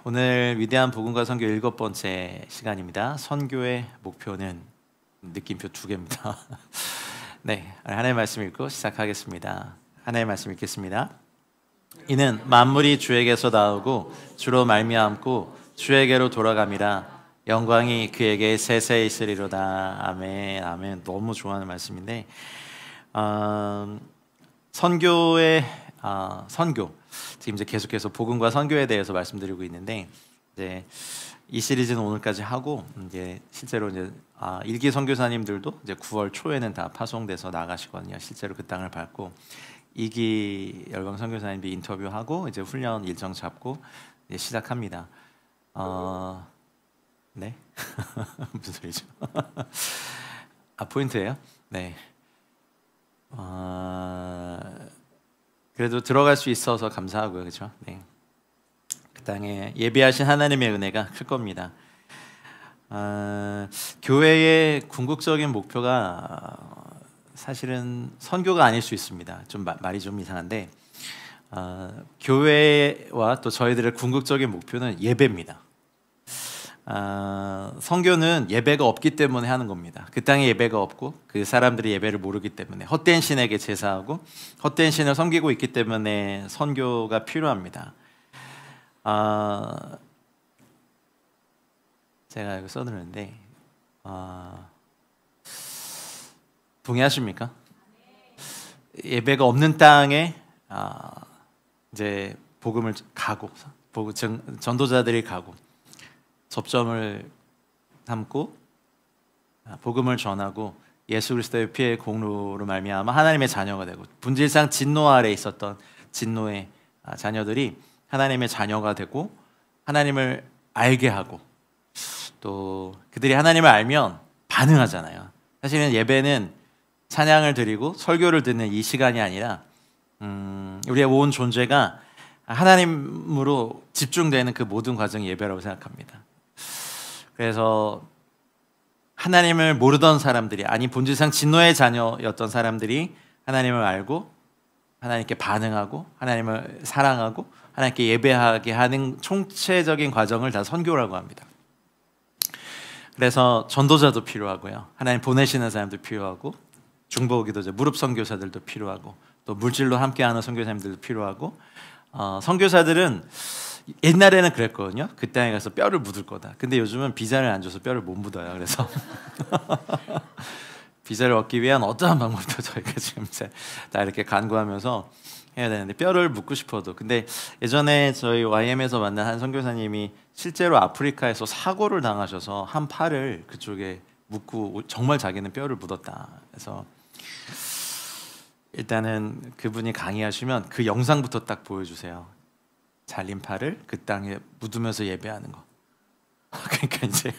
오늘 위대한 복음과 선교 7번째 시간입니다. 선교의 목표는 느낌표 2개입니다. 하나님의 말씀 읽고 시작하겠습니다. 하나님의 말씀 읽겠습니다. 이는 만물이 주에게서 나오고 주로 말미암고 주에게로 돌아감이라. 영광이 그에게 세세 있으리로다. 아멘. 아멘. 너무 좋아하는 말씀인데 선교 지금 이제 계속해서 복음과 선교에 대해서 말씀드리고 있는데 이 시리즈는 오늘까지 하고 이제 실제로 이제 일기 선교사님들도 이제 9월 초에는 다 파송돼서 나가시거든요. 실제로 그 땅을 밟고 2기 열방 선교사님들이 인터뷰하고 이제 훈련 일정 잡고 이제 시작합니다. 네 무슨 소리죠? 포인트예요? 네. 그래도 들어갈 수 있어서 감사하고요, 그렇죠? 네. 그 땅에 예비하신 하나님의 은혜가 클 겁니다. 교회의 궁극적인 목표가 사실은 선교가 아닐 수 있습니다. 좀 말이 좀 이상한데 교회와 또 저희들의 궁극적인 목표는 예배입니다. 선교는 예배가 없기 때문에 하는 겁니다. 그 땅에 예배가 없고 그 사람들이 예배를 모르기 때문에 헛된 신에게 제사하고 헛된 신을 섬기고 있기 때문에 선교가 필요합니다. 제가 이거 써드렸는데 동의하십니까? 예배가 없는 땅에 이제 복음을 가고 전도자들이 가고 접점을 삼고 복음을 전하고 예수 그리스도의 피의 공로로 말미암아 하나님의 자녀가 되고 본질상 진노 아래 있었던 진노의 자녀들이 하나님의 자녀가 되고 하나님을 알게 하고 또 그들이 하나님을 알면 반응하잖아요. 사실은 예배는 찬양을 드리고 설교를 듣는 이 시간이 아니라 우리의 온 존재가 하나님으로 집중되는 그 모든 과정이 예배라고 생각합니다. 그래서 하나님을 모르던 사람들이 본질상 진노의 자녀였던 사람들이 하나님을 알고 하나님께 반응하고 하나님을 사랑하고 하나님께 예배하게 하는 총체적인 과정을 다 선교라고 합니다. 그래서 전도자도 필요하고요. 하나님 보내시는 사람도 필요하고 중보기도자, 무릎 선교사들도 필요하고 또 물질로 함께하는 선교사님들도 필요하고 선교사들은 옛날에는 그랬거든요. 그 땅에 가서 뼈를 묻을 거다. 근데 요즘은 비자를 안 줘서 뼈를 못 묻어요. 그래서 비자를 얻기 위한 어떠한 방법도 저희가 지금 다 이렇게 간구하면서 해야 되는데 뼈를 묻고 싶어도. 근데 예전에 저희 YM에서 만난 한 선교사님이 실제로 아프리카에서 사고를 당하셔서 한 팔을 그쪽에 묻고 정말 자기는 뼈를 묻었다. 그래서 일단은 그분이 강의하시면 그 영상부터 딱 보여주세요. 잘린 팔을 그 땅에 묻으면서 예배하는 거. 그러니까 이제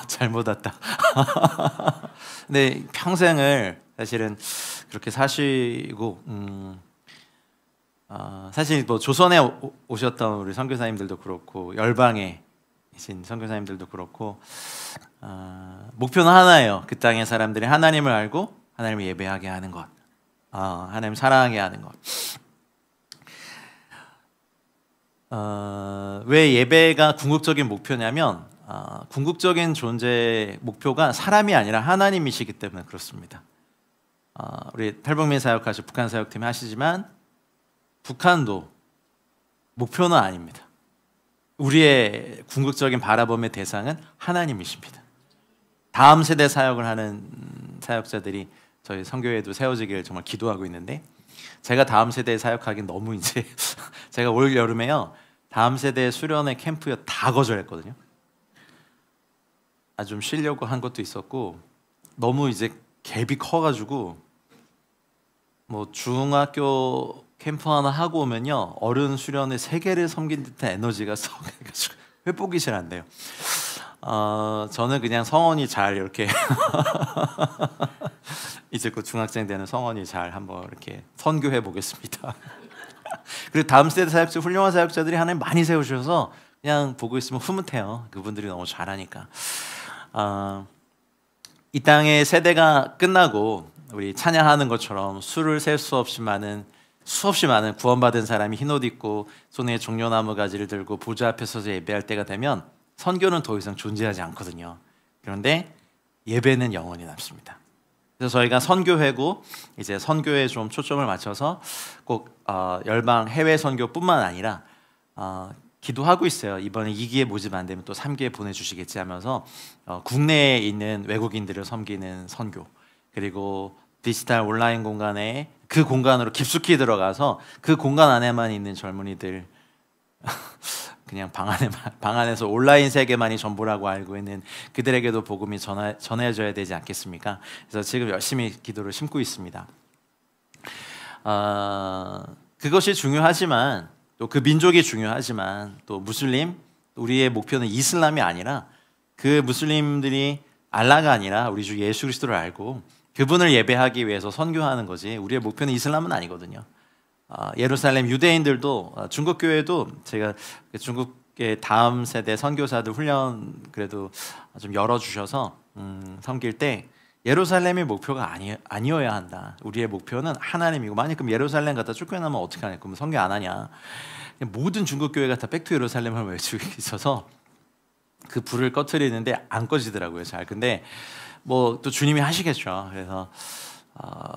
잘못 왔다. 근데 평생을 사실은 그렇게 사시고 사실 뭐 조선에 오셨던 우리 선교사님들도 그렇고 열방에 계신 선교사님들도 그렇고 목표는 하나예요. 그 땅의 사람들이 하나님을 알고 하나님을 예배하게 하는 것, 하나님 사랑하게 하는 것. 왜 예배가 궁극적인 목표냐면 궁극적인 존재 목표가 사람이 아니라 하나님이시기 때문에 그렇습니다. 우리 탈북민 사역하시고 북한 사역팀 하시지만 북한도 목표는 아닙니다. 우리의 궁극적인 바라봄의 대상은 하나님이십니다. 다음 세대 사역을 하는 사역자들이 저희 선교회도 세워지기를 정말 기도하고 있는데 제가 다음 세대에 사역하긴 너무 이제 제가 올 여름에요 다음 세대 수련회 캠프요 다 거절했거든요. 좀 쉬려고 한 것도 있었고 너무 이제 갭이 커가지고 뭐 중학교 캠프 하나 하고 오면요 어른 수련회 3개를 섬긴 듯한 에너지가 썩어가지고 회복이 잘 안 돼요. 저는 그냥 성원이 잘 이렇게 이제 그 중학생 되는 성원이 잘 한번 이렇게 선교해 보겠습니다. 그리고 다음 세대 사역자 훌륭한 사역자들이 하나님 많이 세우셔서 그냥 보고 있으면 흐뭇해요. 그분들이 너무 잘하니까. 이 땅의 세대가 끝나고 우리 찬양하는 것처럼 수를 셀 수 없이 많은 수없이 많은 구원받은 사람이 흰옷 입고 손에 종려나무 가지를 들고 보좌 앞에 서서 예배할 때가 되면 선교는 더 이상 존재하지 않거든요. 그런데 예배는 영원히 남습니다. 그래서 저희가 선교회고 이제 선교에 좀 초점을 맞춰서 꼭 열방 해외 선교뿐만 아니라 기도하고 있어요. 이번에 2기에 모집 안 되면 또 3기에 보내주시겠지 하면서 국내에 있는 외국인들을 섬기는 선교, 그리고 디지털 온라인 공간에 그 공간으로 깊숙이 들어가서 그 공간 안에만 있는 젊은이들 그냥 방 안에서 온라인 세계만이 전부라고 알고 있는 그들에게도 복음이 전해져야 되지 않겠습니까? 그래서 지금 열심히 기도를 심고 있습니다. 그것이 중요하지만 또 그 민족이 중요하지만 또 무슬림, 우리의 목표는 이슬람이 아니라 그 무슬림들이 알라가 아니라 우리 주 예수 그리스도를 알고 그분을 예배하기 위해서 선교하는 거지 우리의 목표는 이슬람은 아니거든요. 예루살렘 유대인들도 중국 교회도 제가 중국의 다음 세대 선교사들 훈련 그래도 좀 열어주셔서 섬길 때 예루살렘이 목표가 아니어야 한다. 우리의 목표는 하나님이고 만약 그럼 예루살렘 갖다 쫓겨나면 어떻게 하냐? 그럼 선교 안 하냐? 모든 중국 교회가 다 백투 예루살렘을 외치고 있어서 그 불을 꺼트리는데 안 꺼지더라고요. 잘. 근데 뭐 또 주님이 하시겠죠. 그래서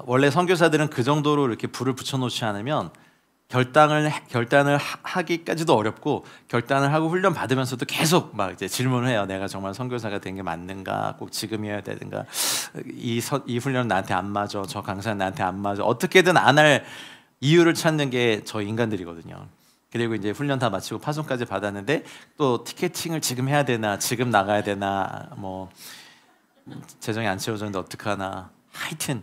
원래 선교사들은 그 정도로 이렇게 불을 붙여놓지 않으면 결단을 하기까지도 어렵고 결단을 하고 훈련 받으면서도 계속 막 이제 질문을 해요. 내가 정말 선교사가 된 게 맞는가? 꼭 지금이어야 되는가? 이 훈련은 나한테 안 맞아. 저 강사는 나한테 안 맞아. 어떻게든 안 할 이유를 찾는 게 저 인간들이거든요. 그리고 이제 훈련 다 마치고 파송까지 받았는데 또 티켓팅을 지금 해야 되나? 지금 나가야 되나? 뭐 재정이 안 채워졌는데 어떡하나? 하여튼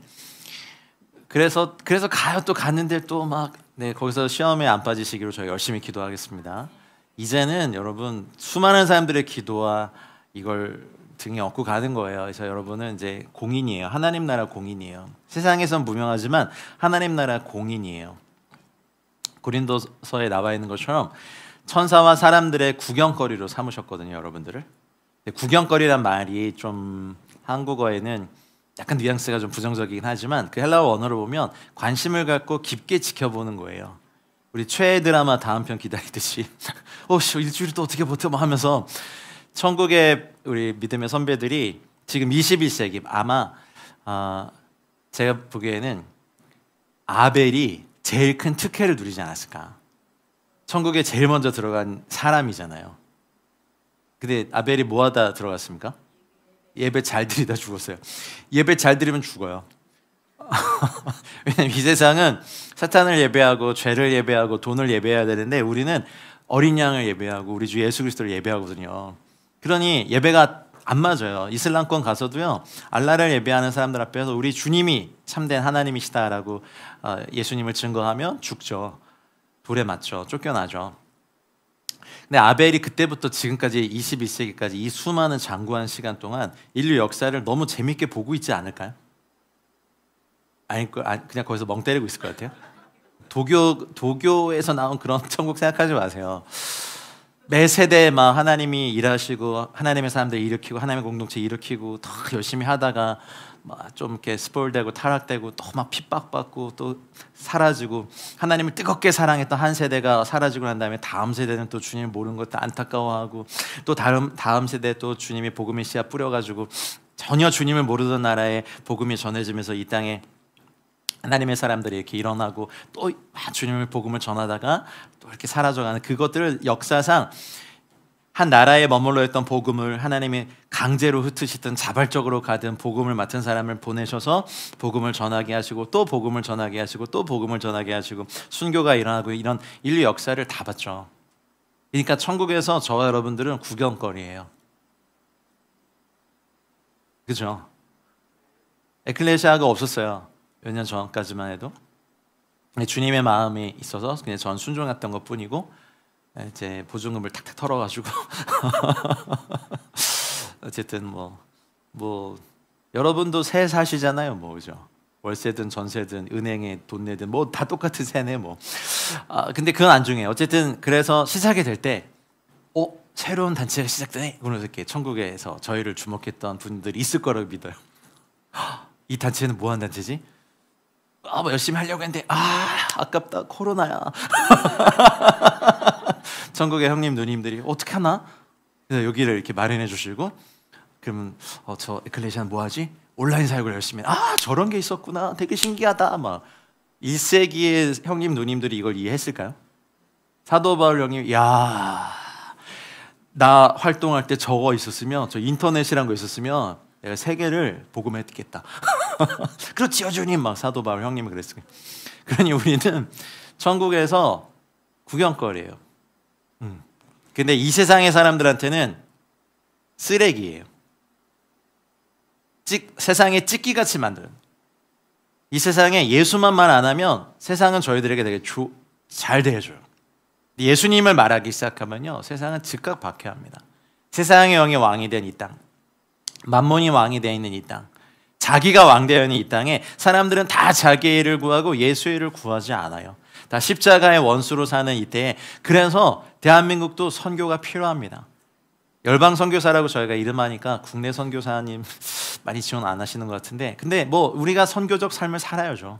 그래서 가요. 또 갔는데 또 막 거기서 시험에 안 빠지시기로 저희 열심히 기도하겠습니다. 이제는 여러분 수많은 사람들의 기도와 이걸 등에 업고 가는 거예요. 그래서 여러분은 이제 공인이에요. 하나님 나라 공인이에요. 세상에선 무명하지만 하나님 나라 공인이에요. 고린도서에 나와 있는 것처럼 천사와 사람들의 구경거리로 삼으셨거든요, 여러분들을. 구경거리란 말이 좀 한국어에는 약간 뉘앙스가 좀 부정적이긴 하지만 그 헬라어 원어로 보면 관심을 갖고 깊게 지켜보는 거예요. 우리 최애 드라마 다음 편 기다리듯이 일주일을 또 어떻게 버텨 하면서 천국의 우리 믿음의 선배들이 지금 21세기 아마 제가 보기에는 아벨이 제일 큰 특혜를 누리지 않았을까. 천국에 제일 먼저 들어간 사람이잖아요. 근데 아벨이 뭐 하다 들어갔습니까? 예배 잘 드리다 죽었어요. 예배 잘 드리면 죽어요. 왜냐면 이 세상은 사탄을 예배하고 죄를 예배하고 돈을 예배해야 되는데 우리는 어린 양을 예배하고 우리 주 예수 그리스도를 예배하거든요. 그러니 예배가 안 맞아요. 이슬람권 가서도요. 알라를 예배하는 사람들 앞에서 우리 주님이 참된 하나님이시다라고 예수님을 증거하면 죽죠. 돌에 맞죠. 쫓겨나죠. 근데 아벨이 그때부터 지금까지 21세기까지 이 수많은 장구한 시간 동안 인류 역사를 너무 재밌게 보고 있지 않을까요? 아니 그냥 거기서 멍 때리고 있을 것 같아요. 도교에서 나온 그런 천국 생각하지 마세요. 매 세대에 막 하나님이 일하시고 하나님의 사람들 일으키고 하나님의 공동체 일으키고 더 열심히 하다가 막 좀 이렇게 스포일되고 타락되고 또 막 핍박받고 또 사라지고 하나님을 뜨겁게 사랑했던 한 세대가 사라지고 난 다음에 다음 세대는 또 주님을 모르는 것도 안타까워하고 또 다음 세대 또 주님이 복음의 씨앗 뿌려가지고 전혀 주님을 모르던 나라에 복음이 전해지면서 이 땅에 하나님의 사람들이 이렇게 일어나고 또 주님의 복음을 전하다가 또 이렇게 사라져가는 그것들을 역사상 한 나라에 머물러 있던 복음을 하나님이 강제로 흩으시든 자발적으로 가든 복음을 맡은 사람을 보내셔서 복음을 전하게 하시고 또 복음을 전하게 하시고 또 복음을 전하게 하시고 순교가 일어나고 이런 인류 역사를 다 봤죠. 그러니까 천국에서 저와 여러분들은 구경거리예요. 그죠? 에클레시아가 없었어요. 몇 년 전까지만 해도 주님의 마음이 있어서 그냥 전 순종했던 것뿐이고 이제 보증금을 탁탁 털어가지고 어쨌든 뭐 여러분도 세 사시잖아요, 뭐 그죠? 월세든 전세든 은행에 돈 내든 뭐 다 똑같은 세네 뭐. 근데 그건 안 중요해요. 어쨌든 그래서 시작이 될 때, 새로운 단체가 시작되네. 그러면서 이렇게 천국에서 저희를 주목했던 분들이 있을 거라고 믿어요. 이 단체는 뭐 하는 단체지? 뭐 열심히 하려고 했는데 아깝다, 코로나야. 전국의 형님 누님들이 어떻게 하나? 그래서 여기를 이렇게 마련해 주시고, 그러면 저 에클레시아는 뭐하지? 온라인 사역을 열심히 해. 저런 게 있었구나, 되게 신기하다. 막 1세기의 형님 누님들이 이걸 이해했을까요? 사도 바울 형님, 나 활동할 때 저거 있었으면, 저 인터넷이란 거 있었으면 내가 세계를 복음했겠다. 그렇지요 주님. 막 사도 바울 형님이 그랬어요. 그러니 우리는 천국에서 구경거리예요. 근데 이 세상의 사람들한테는 쓰레기예요. 세상에 찍기같이 만드는. 이 세상에 예수만 말 안 하면 세상은 저희들에게 되게 잘 대해줘요. 예수님을 말하기 시작하면요, 세상은 즉각 박해합니다. 세상의 영이 왕이 된 이 땅, 만몬이 왕이 되어 있는 이 땅, 자기가 왕 되어 있는 이 땅에 사람들은 다 자기의 일을 구하고 예수의 일을 구하지 않아요. 다 십자가의 원수로 사는 이때에, 그래서 대한민국도 선교가 필요합니다. 열방 선교사라고 저희가 이름하니까 국내 선교사님 많이 지원 안 하시는 것 같은데, 근데 뭐 우리가 선교적 삶을 살아야죠.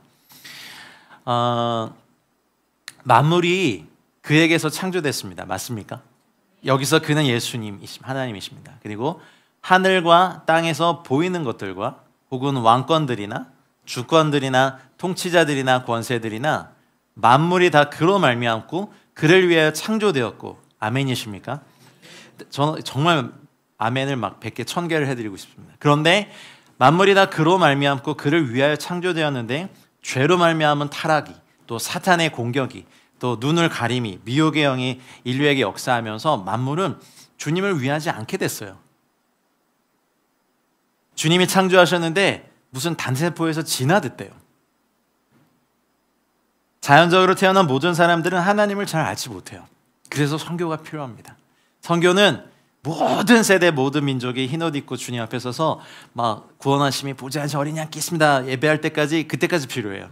만물이 그에게서 창조됐습니다. 맞습니까? 여기서 그는 하나님이십니다. 그리고 하늘과 땅에서 보이는 것들과 혹은 왕권들이나 주권들이나 통치자들이나 권세들이나 만물이 다 그로 말미암고 그를 위하여 창조되었고, 아멘이십니까? 저는 정말 아멘을 막 100개 1000개를 해드리고 싶습니다. 그런데 만물이 다 그로 말미암고 그를 위하여 창조되었는데, 죄로 말미암은 타락이, 또 사탄의 공격이, 또 눈을 가림이, 미혹의 영이 인류에게 역사하면서 만물은 주님을 위하지 않게 됐어요. 주님이 창조하셨는데 무슨 단세포에서 진화됐대요. 자연적으로 태어난 모든 사람들은 하나님을 잘 알지 못해요. 그래서 선교가 필요합니다. 선교는 모든 세대, 모든 민족이 흰옷 입고 주님 앞에 서서 막 구원하심이 보좌하신 어린 양께 있습니다 예배할 때까지, 그때까지 필요해요.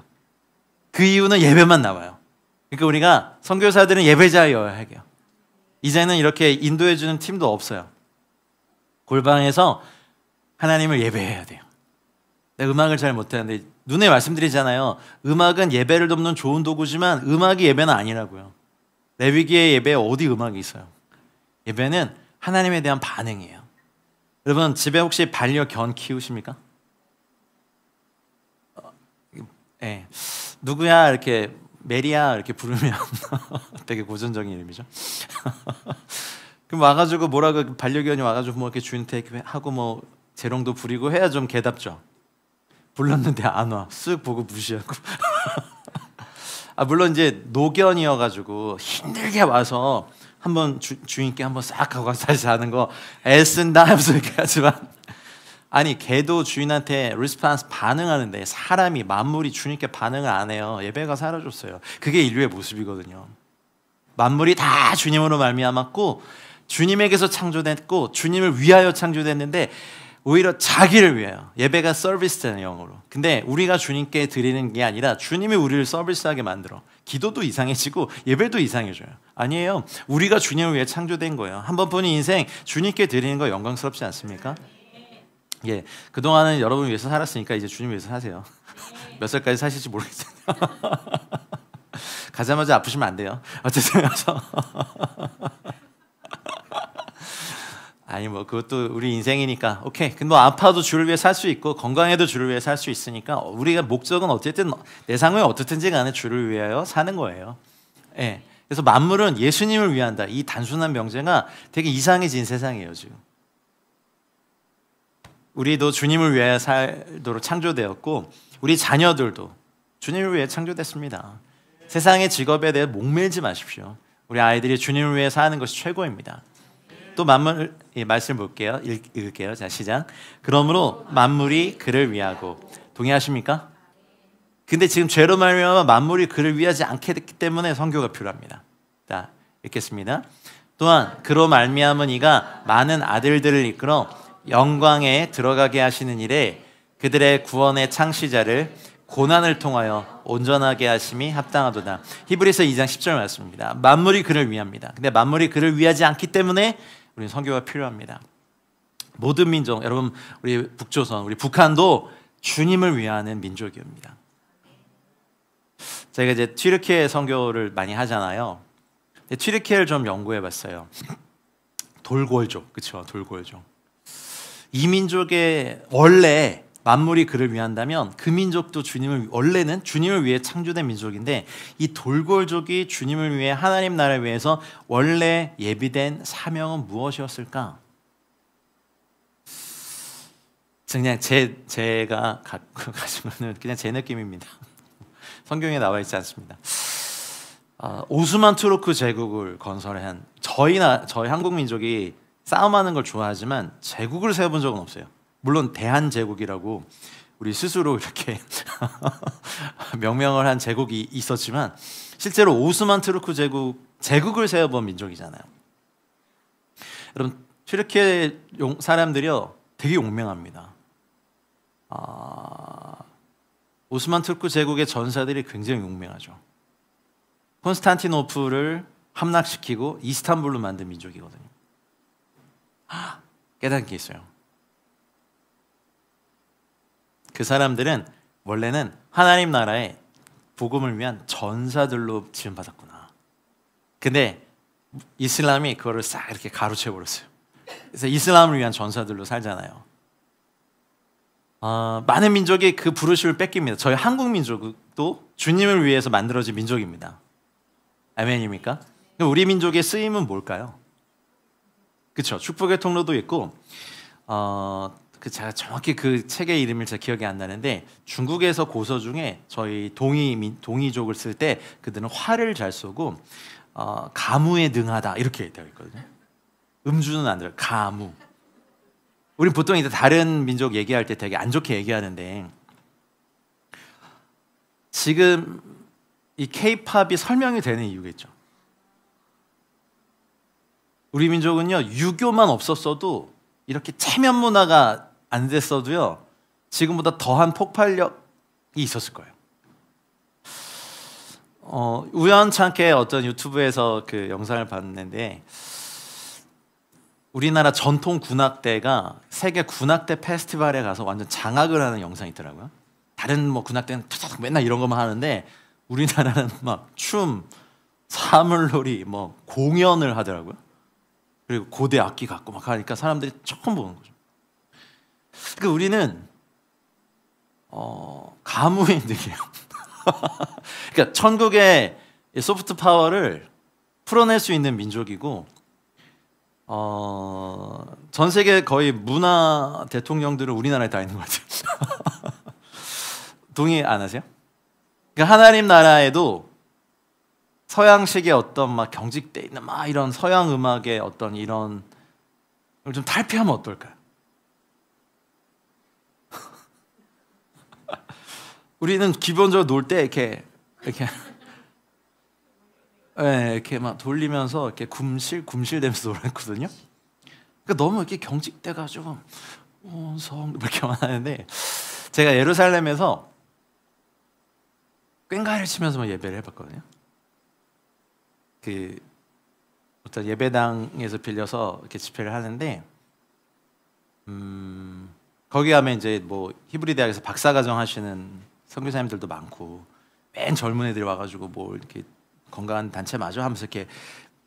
그 이유는 예배만 나와요. 그러니까 우리가 선교사들은 예배자여야 해요. 이제는 이렇게 인도해주는 팀도 없어요. 골방에서 하나님을 예배해야 돼요. 내가 음악을 잘 못하는데 눈에 말씀드리잖아요. 음악은 예배를 돕는 좋은 도구지만 음악이 예배는 아니라고요. 레위기의 예배에 어디 음악이 있어요? 예배는 하나님에 대한 반응이에요. 여러분 집에 혹시 반려견 키우십니까? 네. 누구야 이렇게 메리야 이렇게 부르면 되게 고전적인 이름이죠. 그럼 와가지고 뭐라고, 반려견이 와가지고 뭐 이렇게 주인한테 하고 뭐 재롱도 부리고 해야 좀 개답죠. 불렀는데 안 와. 쓱 보고 무시하고. 물론 이제 노견이어가지고 힘들게 와서 한번 주인께 한번 싹 하고 다시 자는 거 애쓴다 하면서 이렇게 하지만, 아니 개도 주인한테 리스폰스 반응하는데 사람이, 만물이 주님께 반응을 안 해요. 예배가 사라졌어요. 그게 인류의 모습이거든요. 만물이 다 주님으로 말미암았고 주님에게서 창조됐고 주님을 위하여 창조됐는데 오히려 자기를 위하여, 예배가 서비스잖아요, 영어로. 근데 우리가 주님께 드리는 게 아니라 주님이 우리를 서비스하게 만들어. 기도도 이상해지고 예배도 이상해져요. 아니에요. 우리가 주님을 위해 창조된 거예요. 한 번뿐인 인생 주님께 드리는 거 영광스럽지 않습니까? 예, 그동안은 여러분 위해서 살았으니까 이제 주님 위해서 사세요. 몇 살까지 사실지 모르겠어요. 가자마자 아프시면 안 돼요. 어쨌든 그래서 아니 뭐 그것도 우리 인생이니까 오케이. 근데 뭐 아파도 주를 위해 살 수 있고 건강해도 주를 위해 살 수 있으니까 우리가 목적은 어쨌든 내 삶에 어떻든지 간에 주를 위하여 사는 거예요. 예. 그래서 만물은 예수님을 위한다. 이 단순한 명제가 되게 이상해진 세상이에요 지금. 우리도 주님을 위하여 살도록 창조되었고 우리 자녀들도 주님을 위해 창조됐습니다. 세상의 직업에 대해 목매지 마십시오. 우리 아이들이 주님을 위해 사는 것이 최고입니다. 또 만물, 말씀 볼게요. 읽을게요. 자, 시작. 그러므로 만물이 그를 위하고, 동의하십니까? 근데 지금 죄로 말미암아 만물이 그를 위하지 않게 됐기 때문에 선교가 필요합니다. 자, 읽겠습니다. 또한 그로 말미암은 이가 많은 아들들을 이끌어 영광에 들어가게 하시는 일에 그들의 구원의 창시자를 고난을 통하여 온전하게 하심이 합당하도다. 히브리서 2장 10절 말씀입니다. 만물이 그를 위합니다. 근데 만물이 그를 위하지 않기 때문에 우리는 선교가 필요합니다. 모든 민족, 여러분 우리 북조선, 우리 북한도 주님을 위하는 민족입니다. 제가 이제 튀르키예 선교를 많이 하잖아요. 튀르키예를 좀 연구해봤어요. 돌골족, 그렇죠? 돌골족. 이 민족의 원래 만물이 그를 위한다면 그 민족도 원래는 주님을 위해 창조된 민족인데 이 돌골족이 주님을 위해 하나님 나라를 위해서 원래 예비된 사명은 무엇이었을까? 그냥 제가 가진 거는 그냥 제 느낌입니다. 성경에 나와 있지 않습니다. 오스만 투르크 제국을 건설한 저희 한국 민족이 싸움하는 걸 좋아하지만 제국을 세워본 적은 없어요. 물론 대한제국이라고 우리 스스로 이렇게 명명을 한 제국이 있었지만 실제로 오스만 투르크 제국을 세워본 민족이잖아요. 여러분 튀르키예 사람들이요 되게 용맹합니다. 오스만 투르크 제국의 전사들이 굉장히 용맹하죠. 콘스탄티노플을 함락시키고 이스탄불로 만든 민족이거든요. 깨닫는 게 있어요. 그 사람들은 원래는 하나님 나라의 복음을 위한 전사들로 지원받았구나. 근데 이슬람이 그거를 싹 이렇게 가로채 버렸어요. 그래서 이슬람을 위한 전사들로 살잖아요. 많은 민족이 그 부르심을 뺏깁니다. 저희 한국 민족도 주님을 위해서 만들어진 민족입니다. 아멘입니까? 우리 민족의 쓰임은 뭘까요? 그렇죠. 축복의 통로도 있고 제가 정확히 그 책의 이름을 제가 기억이 안 나는데 중국에서 고서 중에 저희 동이족을 쓸 때 그들은 활을 잘 쏘고 가무에 능하다 이렇게 되어 있거든요. 음주는 안 들어요. 가무. 우리 보통 이제 다른 민족 얘기할 때 되게 안 좋게 얘기하는데 지금 이 K-팝이 설명이 되는 이유겠죠. 우리 민족은요 유교만 없었어도 이렇게 체면 문화가 안 됐어도요 지금보다 더한 폭발력이 있었을 거예요. 우연찮게 어떤 유튜브에서 그 영상을 봤는데 우리나라 전통 군악대가 세계 군악대 페스티벌에 가서 완전 장악을 하는 영상이 있더라고요. 다른 뭐 군악대는 맨날 이런 것만 하는데 우리나라는 막 춤, 사물놀이, 뭐 공연을 하더라고요. 그리고 고대 악기 갖고 막 하니까 사람들이 처음 보는 거죠. 그러니까 우리는 가무인들이에요. 그러니까 천국의 소프트 파워를 풀어낼 수 있는 민족이고 전 세계 거의 문화 대통령들은 우리나라에 다 있는 것 같아요. 동의 안 하세요? 그러니까 하나님 나라에도 서양식의 어떤 막 경직돼 있는 막 이런 서양 음악의 어떤 이런 걸 좀 탈피하면 어떨까요? 우리는 기본적으로 놀 때 이렇게 네, 이렇게 막 돌리면서 이렇게 굼실대면서 놀았거든요. 그러니까 너무 이렇게 경직돼가지고 성 이렇게만 하는데 제가 예루살렘에서 꽹과리를 치면서 예배를 해봤거든요. 그 어떤 예배당에서 빌려서 이렇게 집회를 하는데 거기 가면 이제 뭐 히브리 대학에서 박사과정 하시는 선교사님들도 많고 맨 젊은 애들이 와가지고 뭐 이렇게 건강한 단체 맞아 하면서 이렇게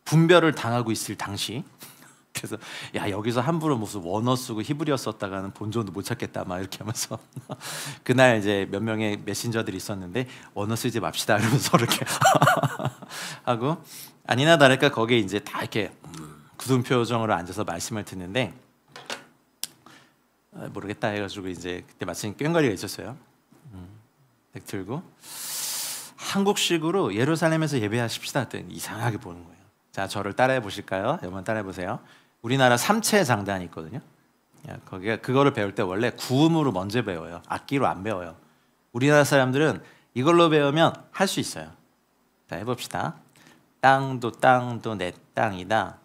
분별을 당하고 있을 당시 그래서 야 여기서 함부로 무슨 원어 쓰고 히브리어 썼다가는 본전도 못 찾겠다 막 이렇게 하면서 그날 이제 몇 명의 메신저들이 있었는데 원어 쓰지 맙시다 이러면서 이렇게 하고 아니나 다를까 거기에 이제 다 이렇게 굳은 표정으로 앉아서 말씀을 듣는데 모르겠다 해가지고 이제 그때 마침 꽹과리가 있었어요. 백 들고 한국식으로 예루살렘에서 예배하십시다 했더니 이상하게 보는 거예요. 자 저를 따라해 보실까요? 여러분 따라해 보세요. 우리나라 삼체 장단이 있거든요. 거기가 그거를 배울 때 원래 구음으로 먼저 배워요. 악기로 안 배워요. 우리나라 사람들은 이걸로 배우면 할 수 있어요. 자 해봅시다. 땅도 내 땅이다.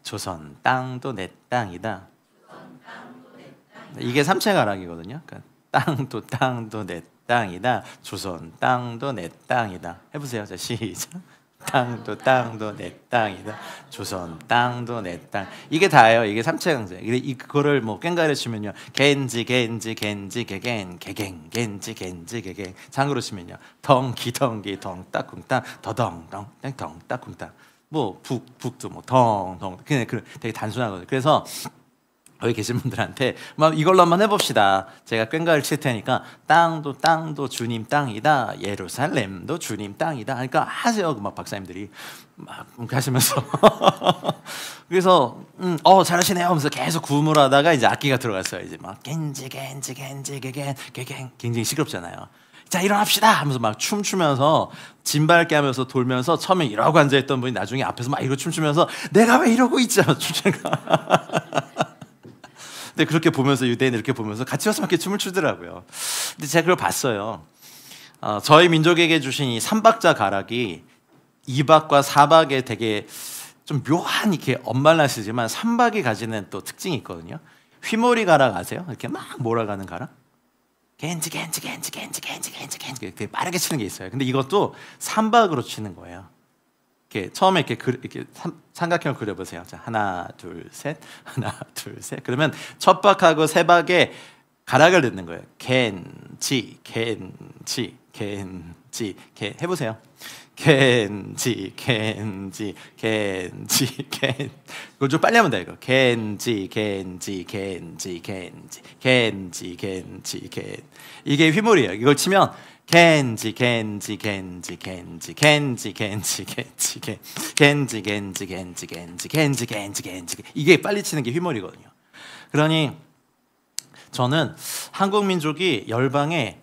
조선 땅도 내 땅이다. 이게 삼체가락이거든요. 그러니까 땅도 내 땅이다. 조선 땅도 내 땅이다. 해보세요. 자 시작. 땅도 내 땅이다. 조선 땅도 내 땅. 이게 다예요. 이게 삼체강제. 그거를 뭐 꽹가리 치면요. 겐지 겐지 겐지 개겐 개갱 겐지 겐지 개갱. 장으로 치면요. 덩기 덩기 덩 따쿵땅 더덩덩 땡덩 따쿵땅. 뭐 북도 뭐 덩덩. 그냥 되게 단순하거든요. 그래서 여기 계신 분들한테 막 이걸로 한번 해봅시다. 제가 꽹가리를 칠 테니까 땅도 주님 땅이다. 예루살렘도 주님 땅이다. 그러니까 하세요. 막 박사님들이 막 하시면서 그래서 잘하시네요 하면서 계속 구음을 하다가 이제 악기가 들어갔어요. 이제 막 겐지 개겐 굉장히 시끄럽잖아요. 자 일어납시다 하면서 막 춤추면서 짐발게 하면서 돌면서 처음에 이러고 앉아있던 분이 나중에 앞에서 막 이러고 춤추면서 내가 왜 이러고 있지 하면서 춤추는 거야. 근데 그렇게 보면서 유대인들 이렇게 보면서 같이 와서 이렇게 춤을 추더라고요. 근데 제가 그걸 봤어요. 저희 민족에게 주신 이 3박자 가락이 2박과 4박에 되게 좀 묘한 이렇게 엄말나시지만 3박이 가지는 또 특징이 있거든요. 휘몰이 가락 아세요? 이렇게 막 몰아가는 가락? 겐지 이렇게 빠르게 치는 게 있어요. 근데 이것도 3박으로 치는 거예요. 이렇게 처음에 이렇게 삼각형을 그려보세요. 자, 하나, 둘, 셋, 하나, 둘, 셋. 그러면 첫 박하고 세 박에 가락을 넣는 거예요. 겐지 해보세요. 겐지 이걸 좀 빨리 하면 돼요. 이거 겐지 이게 휘몰이에요. 이걸 치면 겐지 이게 빨리 치는 게 휘몰이거든요. 그러니 저는 한국 민족이 열방에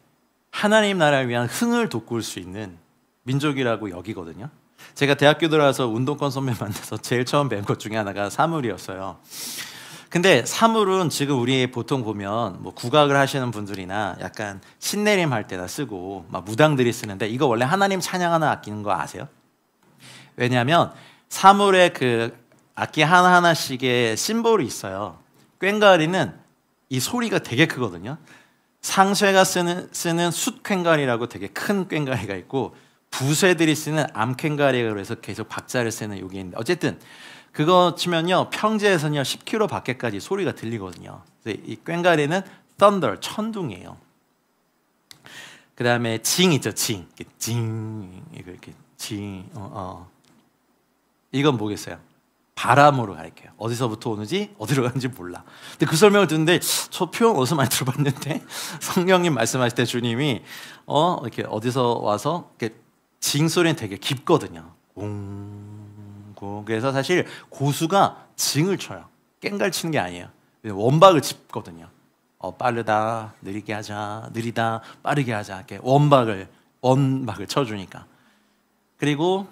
하나님 나라를 위한 흥을 돋굴 수 있는 민족이라고 여기거든요. 제가 대학교 들어와서 운동권 선배 만나서 제일 처음 뵌 것 중에 하나가 사물이었어요. 근데 사물은 지금 우리 보통 보면 뭐 국악을 하시는 분들이나 약간 신내림 할 때나 쓰고 막 무당들이 쓰는데 이거 원래 하나님 찬양하는 악기인 거 아세요? 왜냐하면 사물의 그 악기 하나하나씩의 심볼이 있어요. 꽹가리는 이 소리가 되게 크거든요. 상쇠가 쓰는 숫 꽹가리라고 되게 큰 꽹가리가 있고 부쇠들이 쓰는 암 꽹가리라고 해서 계속 박자를 쓰는 요게 있는데 어쨌든 그거 치면요 평지에서는요 10km 밖에까지 소리가 들리거든요. 그래서 이 꽹가리는 thunder 천둥이에요. 그 다음에 징 있죠. 징 이렇게 징 이건 뭐겠어요? 바람으로 가리켜요. 어디서부터 오는지 어디로 가는지 몰라. 근데 그 설명을 듣는데 저 표현 어디서 많이 들어봤는데 성령님 말씀하실 때 주님이 이렇게 어디서 와서 이렇게 징 소리는 되게 깊거든요. 공. 그래서 사실 고수가 징을 쳐요. 꽹가리 치는 게 아니에요. 원박을 짚거든요. 빠르다, 느리게 하자, 느리다, 빠르게 하자. 이렇게 원박을 쳐주니까. 그리고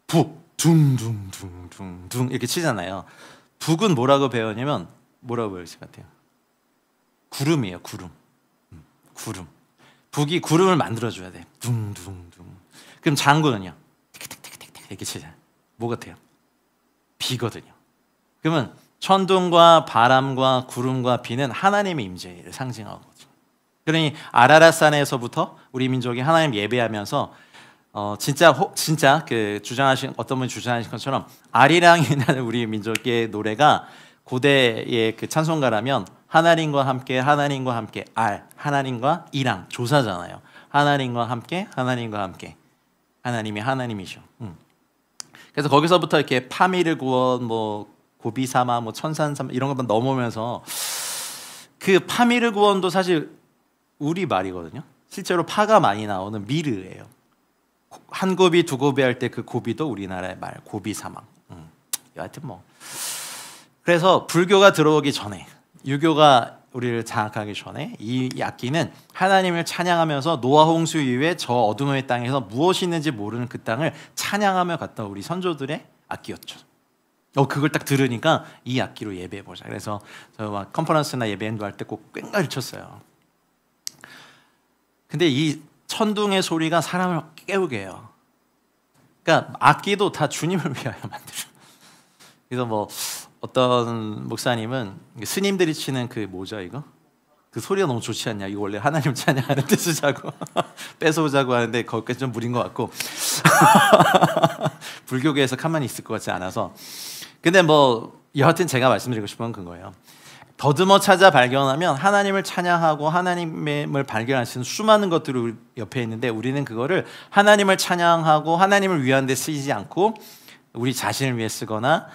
북, 둥둥둥둥둥 이렇게 치잖아요. 북은 뭐라고 배웠냐면 뭐라고 배울 것 같아요? 구름이에요. 구름. 북이 구름을 만들어줘야 돼. 둥둥둥. 그럼 장구는요? 틱틱틱틱틱 이렇게 치잖아요. 뭐 같아요? 비거든요. 그러면 천둥과 바람과 구름과 비는 하나님의 임재를 상징하거든요. 그러니 아라랏산에서부터 우리 민족이 하나님 예배하면서 진짜 그 주장하신 어떤 분이 주장하신 것처럼 아리랑이 나는 우리 민족의 노래가 고대의 그 찬송가라면 하나님과 함께 하나님과 이랑 조사잖아요. 하나님과 함께 하나님이 하나님이셔. 그래서 거기서부터 이렇게 파미르 구원 뭐 고비사마 뭐 천산삼 이런 것만 넘으면서 그 파미르 구원도 사실 우리 말이거든요. 실제로 파가 많이 나오는 미르예요. 한 고비 두 고비 할 때 그 고비도 우리나라의 말 고비사망. 여하튼 뭐 그래서 불교가 들어오기 전에 유교가 우리를 장악하기 전에 이 악기는 하나님을 찬양하면서 노아 홍수 이후에 저 어둠의 땅에서 무엇이 있는지 모르는 그 땅을 찬양하며 갔던 우리 선조들의 악기였죠. 그걸 딱 들으니까 이 악기로 예배해보자. 그래서 저 막 컨퍼런스나 예배 인도할 때 꼭 꽹가리 쳤어요. 근데 이 천둥의 소리가 사람을 깨우게 해요. 그러니까 악기도 다 주님을 위하여 만들어. 그래서 뭐 어떤 목사님은 스님들이 치는 그 뭐죠 이거? 그 소리가 너무 좋지 않냐? 이거 원래 하나님 찬양하는 데 쓰자고 뺏어오자고 하는데 거기까지 좀 무리인 것 같고 불교계에서 가만히 있을 것 같지 않아서. 근데 뭐 여하튼 제가 말씀드리고 싶은 건 그거예요. 더듬어 찾아 발견하면 하나님을 찬양하고 하나님을 발견할 수 있는 수많은 것들이 우리 옆에 있는데, 우리는 그거를 하나님을 찬양하고 하나님을 위한 데 쓰지 않고 우리 자신을 위해 쓰거나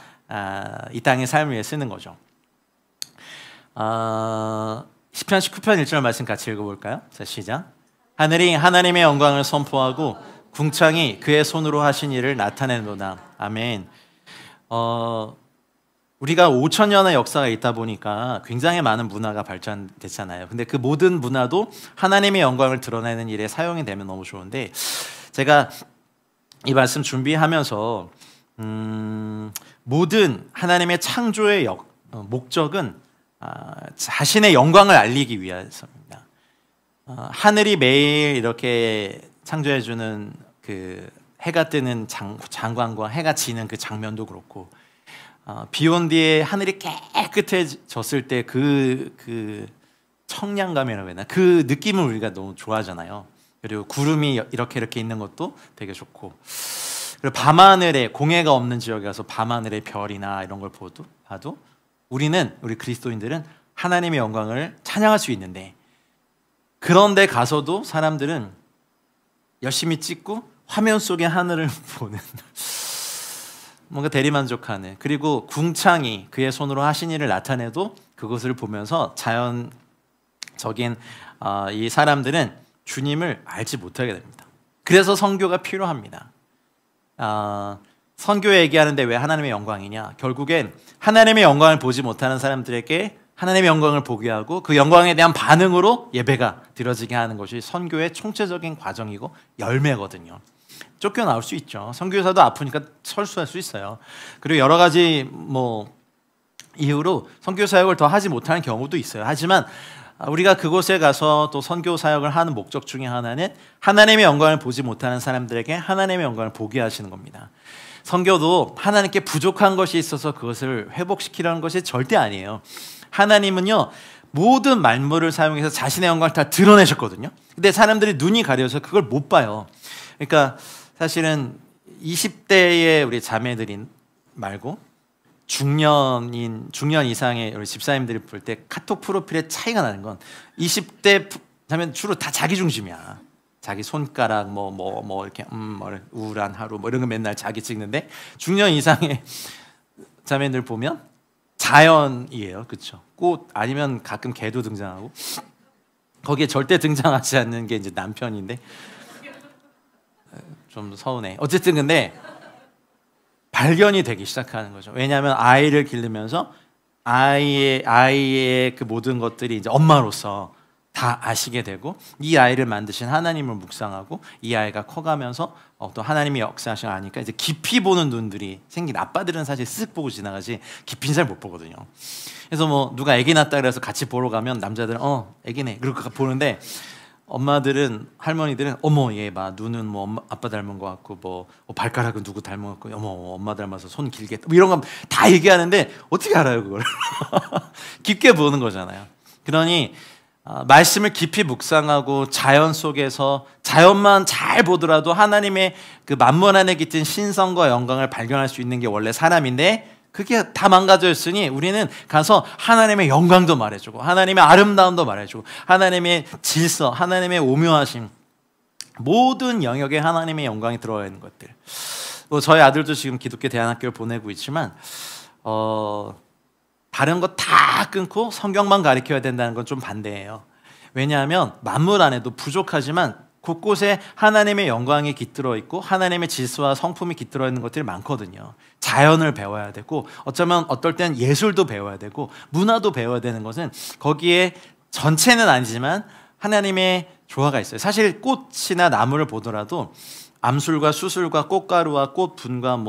이 땅의 삶을 위해 쓰는 거죠. 시편 19편 1절 말씀 같이 읽어볼까요? 자, 시작. 하늘이 하나님의 영광을 선포하고 궁창이 그의 손으로 하신 일을 나타내노다. 아멘. 우리가 5,000년의 역사가 있다 보니까 굉장히 많은 문화가 발전됐잖아요. 근데 그 모든 문화도 하나님의 영광을 드러내는 일에 사용이 되면 너무 좋은데, 제가 이 말씀 준비하면서 모든 하나님의 창조의 목적은 자신의 영광을 알리기 위해서입니다. 하늘이 매일 이렇게 창조해주는 그 해가 뜨는 장관과 해가 지는 그 장면도 그렇고, 비 온 뒤에 하늘이 깨끗해졌을 때 그 청량감이라고 해야 되나, 그 느낌을 우리가 너무 좋아하잖아요. 그리고 구름이 이렇게 있는 것도 되게 좋고, 그리고 밤하늘에 공해가 없는 지역에 가서 밤하늘의 별이나 이런 걸 봐도 우리 그리스도인들은 하나님의 영광을 찬양할 수 있는데, 그런데 가서도 사람들은 열심히 찍고 화면 속의 하늘을 보는 뭔가 대리만족하는, 그리고 궁창이 그의 손으로 하신 일을 나타내도 그것을 보면서 자연적인 이 사람들은 주님을 알지 못하게 됩니다. 그래서 선교가 필요합니다. 선교 얘기하는데 왜 하나님의 영광이냐? 결국엔 하나님의 영광을 보지 못하는 사람들에게 하나님의 영광을 보게 하고 그 영광에 대한 반응으로 예배가 드려지게 하는 것이 선교의 총체적인 과정이고 열매거든요. 쫓겨나올 수 있죠. 선교사도 아프니까 철수할 수 있어요. 그리고 여러 가지 이유로 선교 사역을 더 하지 못하는 경우도 있어요. 하지만 우리가 그곳에 가서 또 선교 사역을 하는 목적 중에 하나는 하나님의 영광을 보지 못하는 사람들에게 하나님의 영광을 보게 하시는 겁니다. 선교도 하나님께 부족한 것이 있어서 그것을 회복시키려는 것이 절대 아니에요. 하나님은요, 모든 만물을 사용해서 자신의 영광을 다 드러내셨거든요. 근데 사람들이 눈이 가려서 그걸 못 봐요. 그러니까 사실은 20대의 우리 자매들이 말고 중년 이상의 우리 집사님들이 볼 때 카톡 프로필에 차이가 나는 건, 20대 자매는 주로 다 자기 중심이야. 자기 손가락 이렇게 우울한 하루 이런 거 맨날 자기 찍는데, 중년 이상의 자매들 보면 자연이에요. 그렇죠? 꽃 아니면 가끔 개도 등장하고, 거기에 절대 등장하지 않는 게 이제 남편인데 좀 서운해. 어쨌든 근데 발견이 되기 시작하는 거죠. 왜냐하면 아이를 기르면서 아이의 그 모든 것들이 이제 엄마로서 다 아시게 되고, 이 아이를 만드신 하나님을 묵상하고 이 아이가 커가면서 또 하나님의 역사하시는 거 아니까 이제 깊이 보는 눈들이 생긴. 아빠들은 사실 쓱 보고 지나가지 깊이는 잘 못 보거든요. 그래서 누가 아기 낳았다 그래서 같이 보러 가면 남자들은 아기네 그러고 보는데, 엄마들은, 할머니들은 어머 얘 봐, 눈은 아빠 닮은 것 같고 발가락은 누구 닮은 것 같고, 어머 엄마 닮아서 손 길게 이런 거 다 얘기하는데 어떻게 알아요 그걸? 깊게 보는 거잖아요. 그러니 말씀을 깊이 묵상하고 자연 속에서 자연만 잘 보더라도 하나님의 그 만물 안에 깃든 신성과 영광을 발견할 수 있는 게 원래 사람인데, 그게 다 망가져 있으니 우리는 가서 하나님의 영광도 말해주고 하나님의 아름다움도 말해주고 하나님의 질서, 하나님의 오묘하심, 모든 영역에 하나님의 영광이 들어가 있는 것들. 저희 아들도 지금 기독교 대안학교를 보내고 있지만 다른 거 다 끊고 성경만 가르쳐야 된다는 건 좀 반대예요. 왜냐하면 만물 안에도 부족하지만 곳곳에 하나님의 영광이 깃들어 있고 하나님의 질서와 성품이 깃들어 있는 것들이 많거든요. 자연을 배워야 되고, 어쩌면 어떨 땐 예술도 배워야 되고 문화도 배워야 되는 것은 거기에 전체는 아니지만 하나님의 조화가 있어요. 사실 꽃이나 나무를 보더라도 암술과 수술과 꽃가루와 꽃분과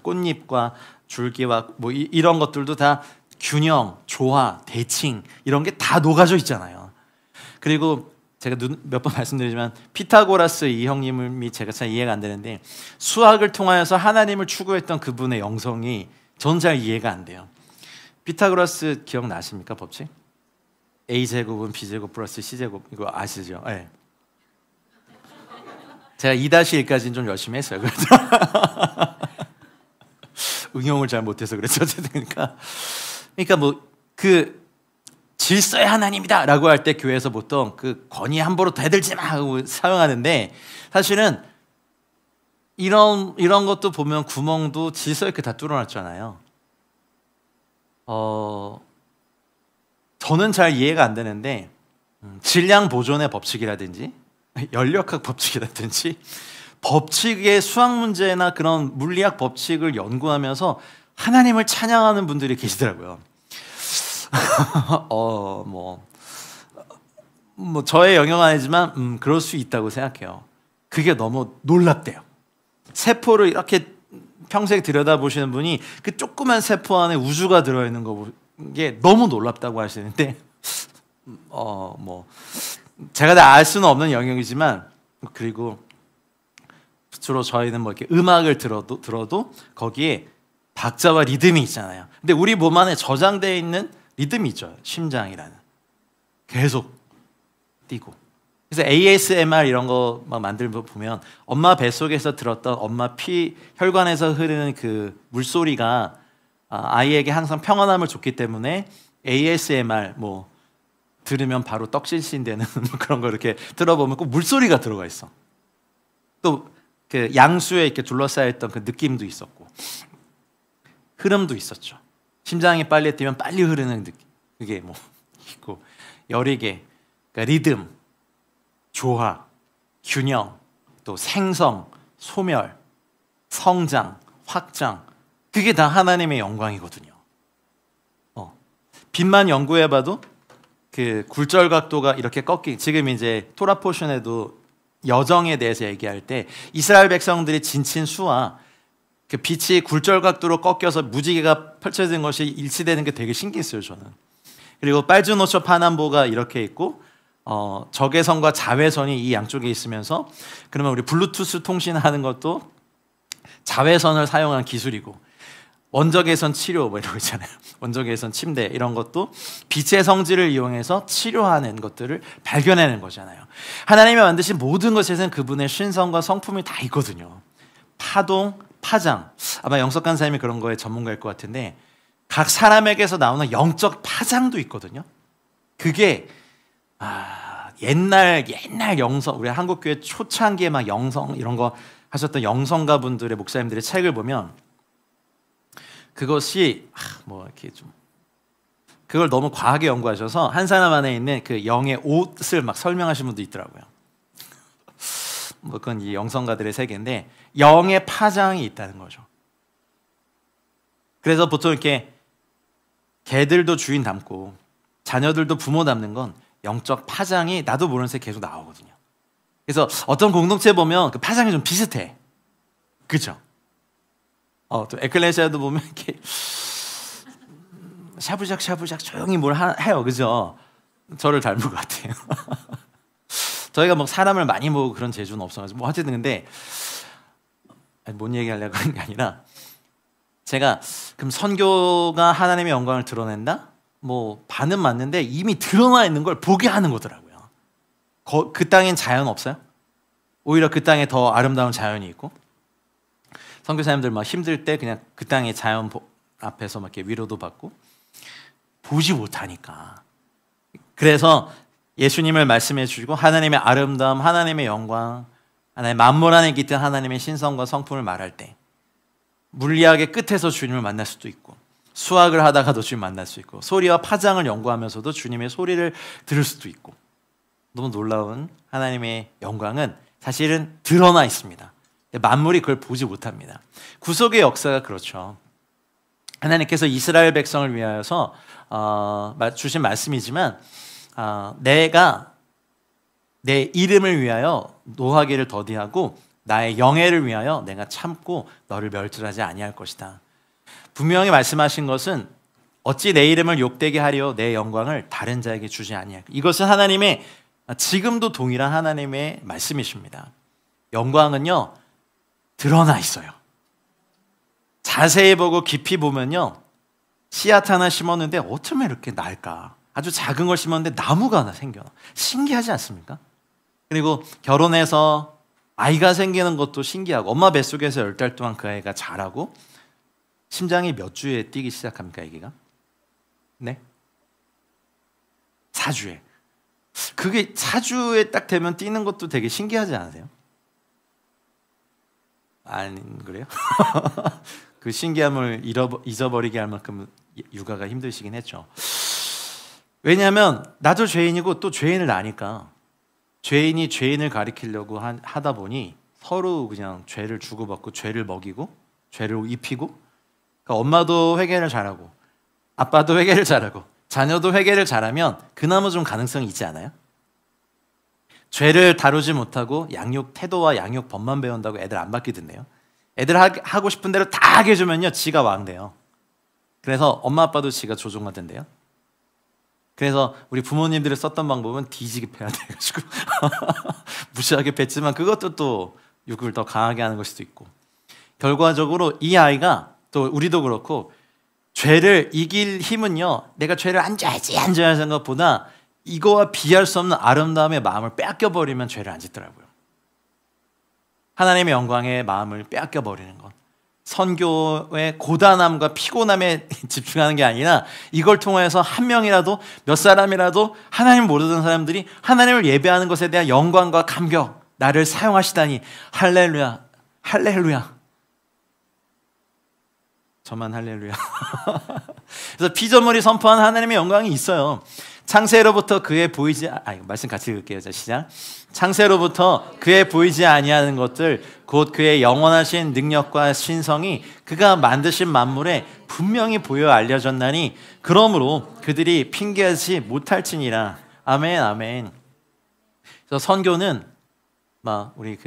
꽃잎과 줄기와 이런 것들도 다 균형, 조화, 대칭 이런 게 다 녹아져 있잖아요. 그리고 제가 몇 번 말씀드리지만 피타고라스 이 형님이 제가 잘 이해가 안 되는데, 수학을 통하여서 하나님을 추구했던 그분의 영성이 저는 잘 이해가 안 돼요. 피타고라스 기억나십니까? 법칙? A제곱은 B제곱 플러스 C제곱, 이거 아시죠? 네. 제가 2-1까지는 좀 열심히 했어요. 그래서 응용을 잘 못해서 그랬죠. 그러니까 뭐 그 질서의 하나님이다라고 할 때 교회에서 보통 그 권위 함부로 대들지 마 하고 사용하는데, 사실은 이런 것도 보면 구멍도 질서 있게 다 뚫어놨잖아요. 저는 잘 이해가 안 되는데 질량 보존의 법칙이라든지 연력학 법칙이라든지 법칙의 수학 문제나 그런 물리학 법칙을 연구하면서 하나님을 찬양하는 분들이 계시더라고요. 뭐 저의 영역 아니지만 그럴 수 있다고 생각해요. 그게 너무 놀랍대요. 세포를 이렇게 평생 들여다보시는 분이 그 조그만 세포 안에 우주가 들어있는 게 너무 놀랍다고 하시는데 뭐 제가 다 알 수는 없는 영역이지만, 그리고 주로 저희는 뭐 이렇게 음악을 들어도 거기에 박자와 리듬이 있잖아요. 근데 우리 몸 안에 저장되어 있는 리듬이 있죠. 심장이라는. 계속 뛰고. 그래서 ASMR 이런 거 막 만들고 보면 엄마 뱃속에서 들었던 엄마 혈관에서 흐르는 그 물소리가 아이에게 항상 평안함을 줬기 때문에 ASMR 뭐 들으면 바로 떡실신되는 그런 거 이렇게 들어보면 꼭 물소리가 들어가 있어. 또 그 양수에 이렇게 둘러싸였던 그 느낌도 있었고 흐름도 있었죠. 심장이 빨리 뛰면 빨리 흐르는 느낌, 그게 뭐 있고, 여리게, 그러니까 리듬, 조화, 균형, 또 생성, 소멸, 성장, 확장, 그게 다 하나님의 영광이거든요. 빛만 연구해봐도 그 굴절 각도가 이렇게 지금 이제 토라 포션에도 여정에 대해서 얘기할 때 이스라엘 백성들이 진친 수와 그 빛이 굴절 각도로 꺾여서 무지개가 펼쳐진 것이 일치되는 게 되게 신기했어요, 저는. 그리고 빨주노초 파남보가 이렇게 있고 적외선과 자외선이 이 양쪽에 있으면서, 그러면 우리 블루투스 통신하는 것도 자외선을 사용한 기술이고, 원적외선 치료 뭐 이런 거 있잖아요. 원적외선 침대 이런 것도 빛의 성질을 이용해서 치료하는 것들을 발견해낸 거잖아요. 하나님이 만드신 모든 것에는 그분의 신성과 성품이 다 있거든요. 파동, 파장. 아마 영석 간사님이 그런 거에 전문가일 것 같은데, 각 사람에게서 나오는 영적 파장도 있거든요. 그게 옛날 영성, 우리 한국교회 초창기에 막 영성 이런 거 하셨던 영성가 분들의 목사님들의 책을 보면 그것이 뭐 이렇게 좀 그걸 너무 과하게 연구하셔서 한 사람 안에 있는 그 영의 옷을 막 설명하시는 분도 있더라고요. 뭐 그건 이 영성가들의 세계인데 영의 파장이 있다는 거죠. 그래서 보통 이렇게 개들도 주인 닮고 자녀들도 부모 닮는 건 영적 파장이 나도 모르는 새에 계속 나오거든요. 그래서 어떤 공동체 보면 그 파장이 좀 비슷해. 그죠? 또 에클레시아도 보면 이렇게 샤부작 조용히 뭘 해요. 그죠? 저를 닮은 것 같아요. 저희가 뭐 사람을 많이 모으고 그런 재주는 없어가지고 뭐 어쨌든 근데 뭔 얘기하려고 하는 게 아니라, 제가 그럼 선교가 하나님의 영광을 드러낸다? 뭐 반은 맞는데 이미 드러나 있는 걸 보게 하는 거더라고요. 그 땅엔 자연 없어요? 오히려 그 땅에 더 아름다운 자연이 있고, 선교사님들 막 힘들 때 그냥 그 땅의 자연 앞에서 막 이렇게 위로도 받고, 보지 못하니까. 그래서 예수님을 말씀해 주시고 하나님의 아름다움, 하나님의 영광, 하나님의 만물 안에 깃든 하나님의 신성과 성품을 말할 때 물리학의 끝에서 주님을 만날 수도 있고, 수학을 하다가도 주님 만날 수 있고, 소리와 파장을 연구하면서도 주님의 소리를 들을 수도 있고, 너무 놀라운 하나님의 영광은 사실은 드러나 있습니다. 만물이 그걸 보지 못합니다. 구속의 역사가 그렇죠. 하나님께서 이스라엘 백성을 위하여서 주신 말씀이지만, 내가 내 이름을 위하여 노하기를 더디하고 나의 영예를 위하여 내가 참고 너를 멸절하지 아니할 것이다. 분명히 말씀하신 것은 어찌 내 이름을 욕되게 하려 내 영광을 다른 자에게 주지 아니할. 이것은 하나님의 지금도 동일한 하나님의 말씀이십니다. 영광은요 드러나 있어요. 자세히 보고 깊이 보면요, 씨앗 하나 심었는데 어쩌면 이렇게 날까? 아주 작은 걸 심었는데 나무가 하나 생겨. 신기하지 않습니까? 그리고 결혼해서 아이가 생기는 것도 신기하고, 엄마 뱃속에서 10달 동안 그 아이가 자라고 심장이 몇 주에 뛰기 시작합니까, 아기가? 네? 4주에. 그게 4주에 딱 되면 뛰는 것도 되게 신기하지 않으세요? 안 그래요? 그 신기함을 잊어버리게 할 만큼 육아가 힘드시긴 했죠. 왜냐하면 나도 죄인이고 또 죄인을 아니까, 죄인이 죄인을 가리키려고 하다 보니 서로 그냥 죄를 주고받고 죄를 먹이고 죄를 입히고, 그러니까 엄마도 회개를 잘하고 아빠도 회개를 잘하고 자녀도 회개를 잘하면 그나마 좀 가능성이 있지 않아요? 죄를 다루지 못하고 양육 태도와 양육 법만 배운다고 애들 안 바뀌던데요. 애들 하고 싶은 대로 다 하게 해주면요, 지가 왕돼요. 그래서 엄마 아빠도 지가 조종하던데요. 그래서 우리 부모님들이 썼던 방법은 뒤지게 패야 돼가지고 무시하게 뺐지만 그것도 또 육을 더 강하게 하는 걸 수도 있고, 결과적으로 이 아이가, 또 우리도 그렇고, 죄를 이길 힘은요, 내가 죄를 안 져야지 하는 것보다 이거와 비할 수 없는 아름다움의 마음을 빼앗겨버리면 죄를 안 짓더라고요. 하나님의 영광의 마음을 빼앗겨버리는 것, 선교의 고단함과 피곤함에 집중하는 게 아니라 이걸 통해서 한 명이라도, 몇 사람이라도 하나님을 모르던 사람들이 하나님을 예배하는 것에 대한 영광과 감격, 나를 사용하시다니 할렐루야, 할렐루야. 저만 할렐루야. 그래서 피조물이 선포한 하나님의 영광이 있어요. 창세로부터 그의 보이지 말씀 같이 읽을게요. 자, 시작. 창세로부터 그의 보이지 아니하는 것들 곧 그의 영원하신 능력과 신성이 그가 만드신 만물에 분명히 보여 알려졌나니 그러므로 그들이 핑계하지 못할지니라. 아멘, 아멘. 그래서 선교는 막 우리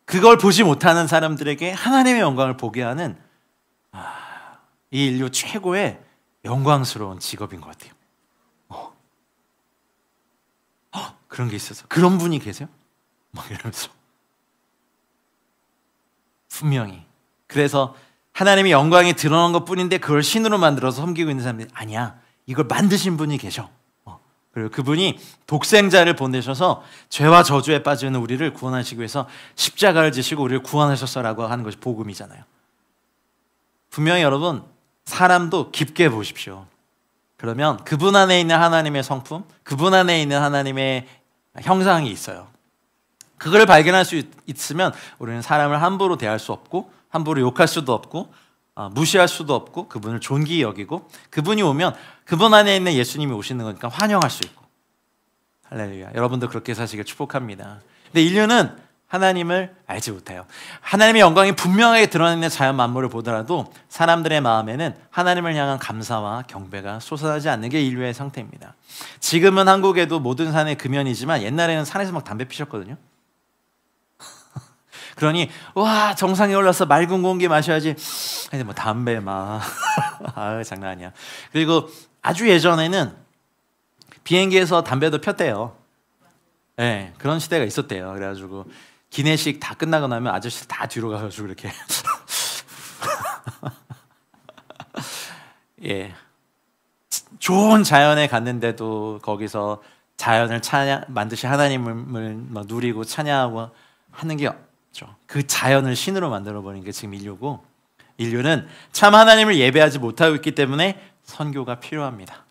그걸 보지 못하는 사람들에게 하나님의 영광을 보게 하는 이 인류 최고의 영광스러운 직업인 것 같아요. 그런 게 있어서, 그런 분이 계세요? 막 이러면서 분명히. 그래서 하나님의 영광이 드러난 것뿐인데 그걸 신으로 만들어서 섬기고 있는 사람들이 아니야, 이걸 만드신 분이 계셔. 그리고 그분이 독생자를 보내셔서 죄와 저주에 빠지는 우리를 구원하시기 위해서 십자가를 지시고 우리를 구원하셨어라고 하는 것이 복음이잖아요. 분명히 여러분, 사람도 깊게 보십시오. 그러면 그분 안에 있는 하나님의 성품, 그분 안에 있는 하나님의 형상이 있어요. 그걸 발견할 수 있으면 우리는 사람을 함부로 대할 수 없고, 함부로 욕할 수도 없고, 무시할 수도 없고, 그분을 존귀히 여기고, 그분이 오면 그분 안에 있는 예수님이 오시는 거니까 환영할 수 있고. 할렐루야. 여러분도 그렇게 사시길 축복합니다. 근데 인류는 하나님을 알지 못해요. 하나님의 영광이 분명하게 드러나는 자연 만물을 보더라도 사람들의 마음에는 하나님을 향한 감사와 경배가 솟아나지 않는 게 인류의 상태입니다. 지금은 한국에도 모든 산에 금연이지만 옛날에는 산에서 막 담배 피셨거든요. 그러니 와, 정상에 올라서 맑은 공기 마셔야지. 근데 뭐 담배 막 장난 아니야. 그리고 아주 예전에는 비행기에서 담배도 폈대요. 네, 그런 시대가 있었대요. 그래가지고 기내식 다 끝나고 나면 아저씨 다 뒤로 가가지고 이렇게 예, 좋은 자연에 갔는데도 거기서 자연을 만드신 하나님을 막 누리고 찬양하고 하는 게 없죠. 그 자연을 신으로 만들어버린 게 지금 인류고, 인류는 참 하나님을 예배하지 못하고 있기 때문에 선교가 필요합니다.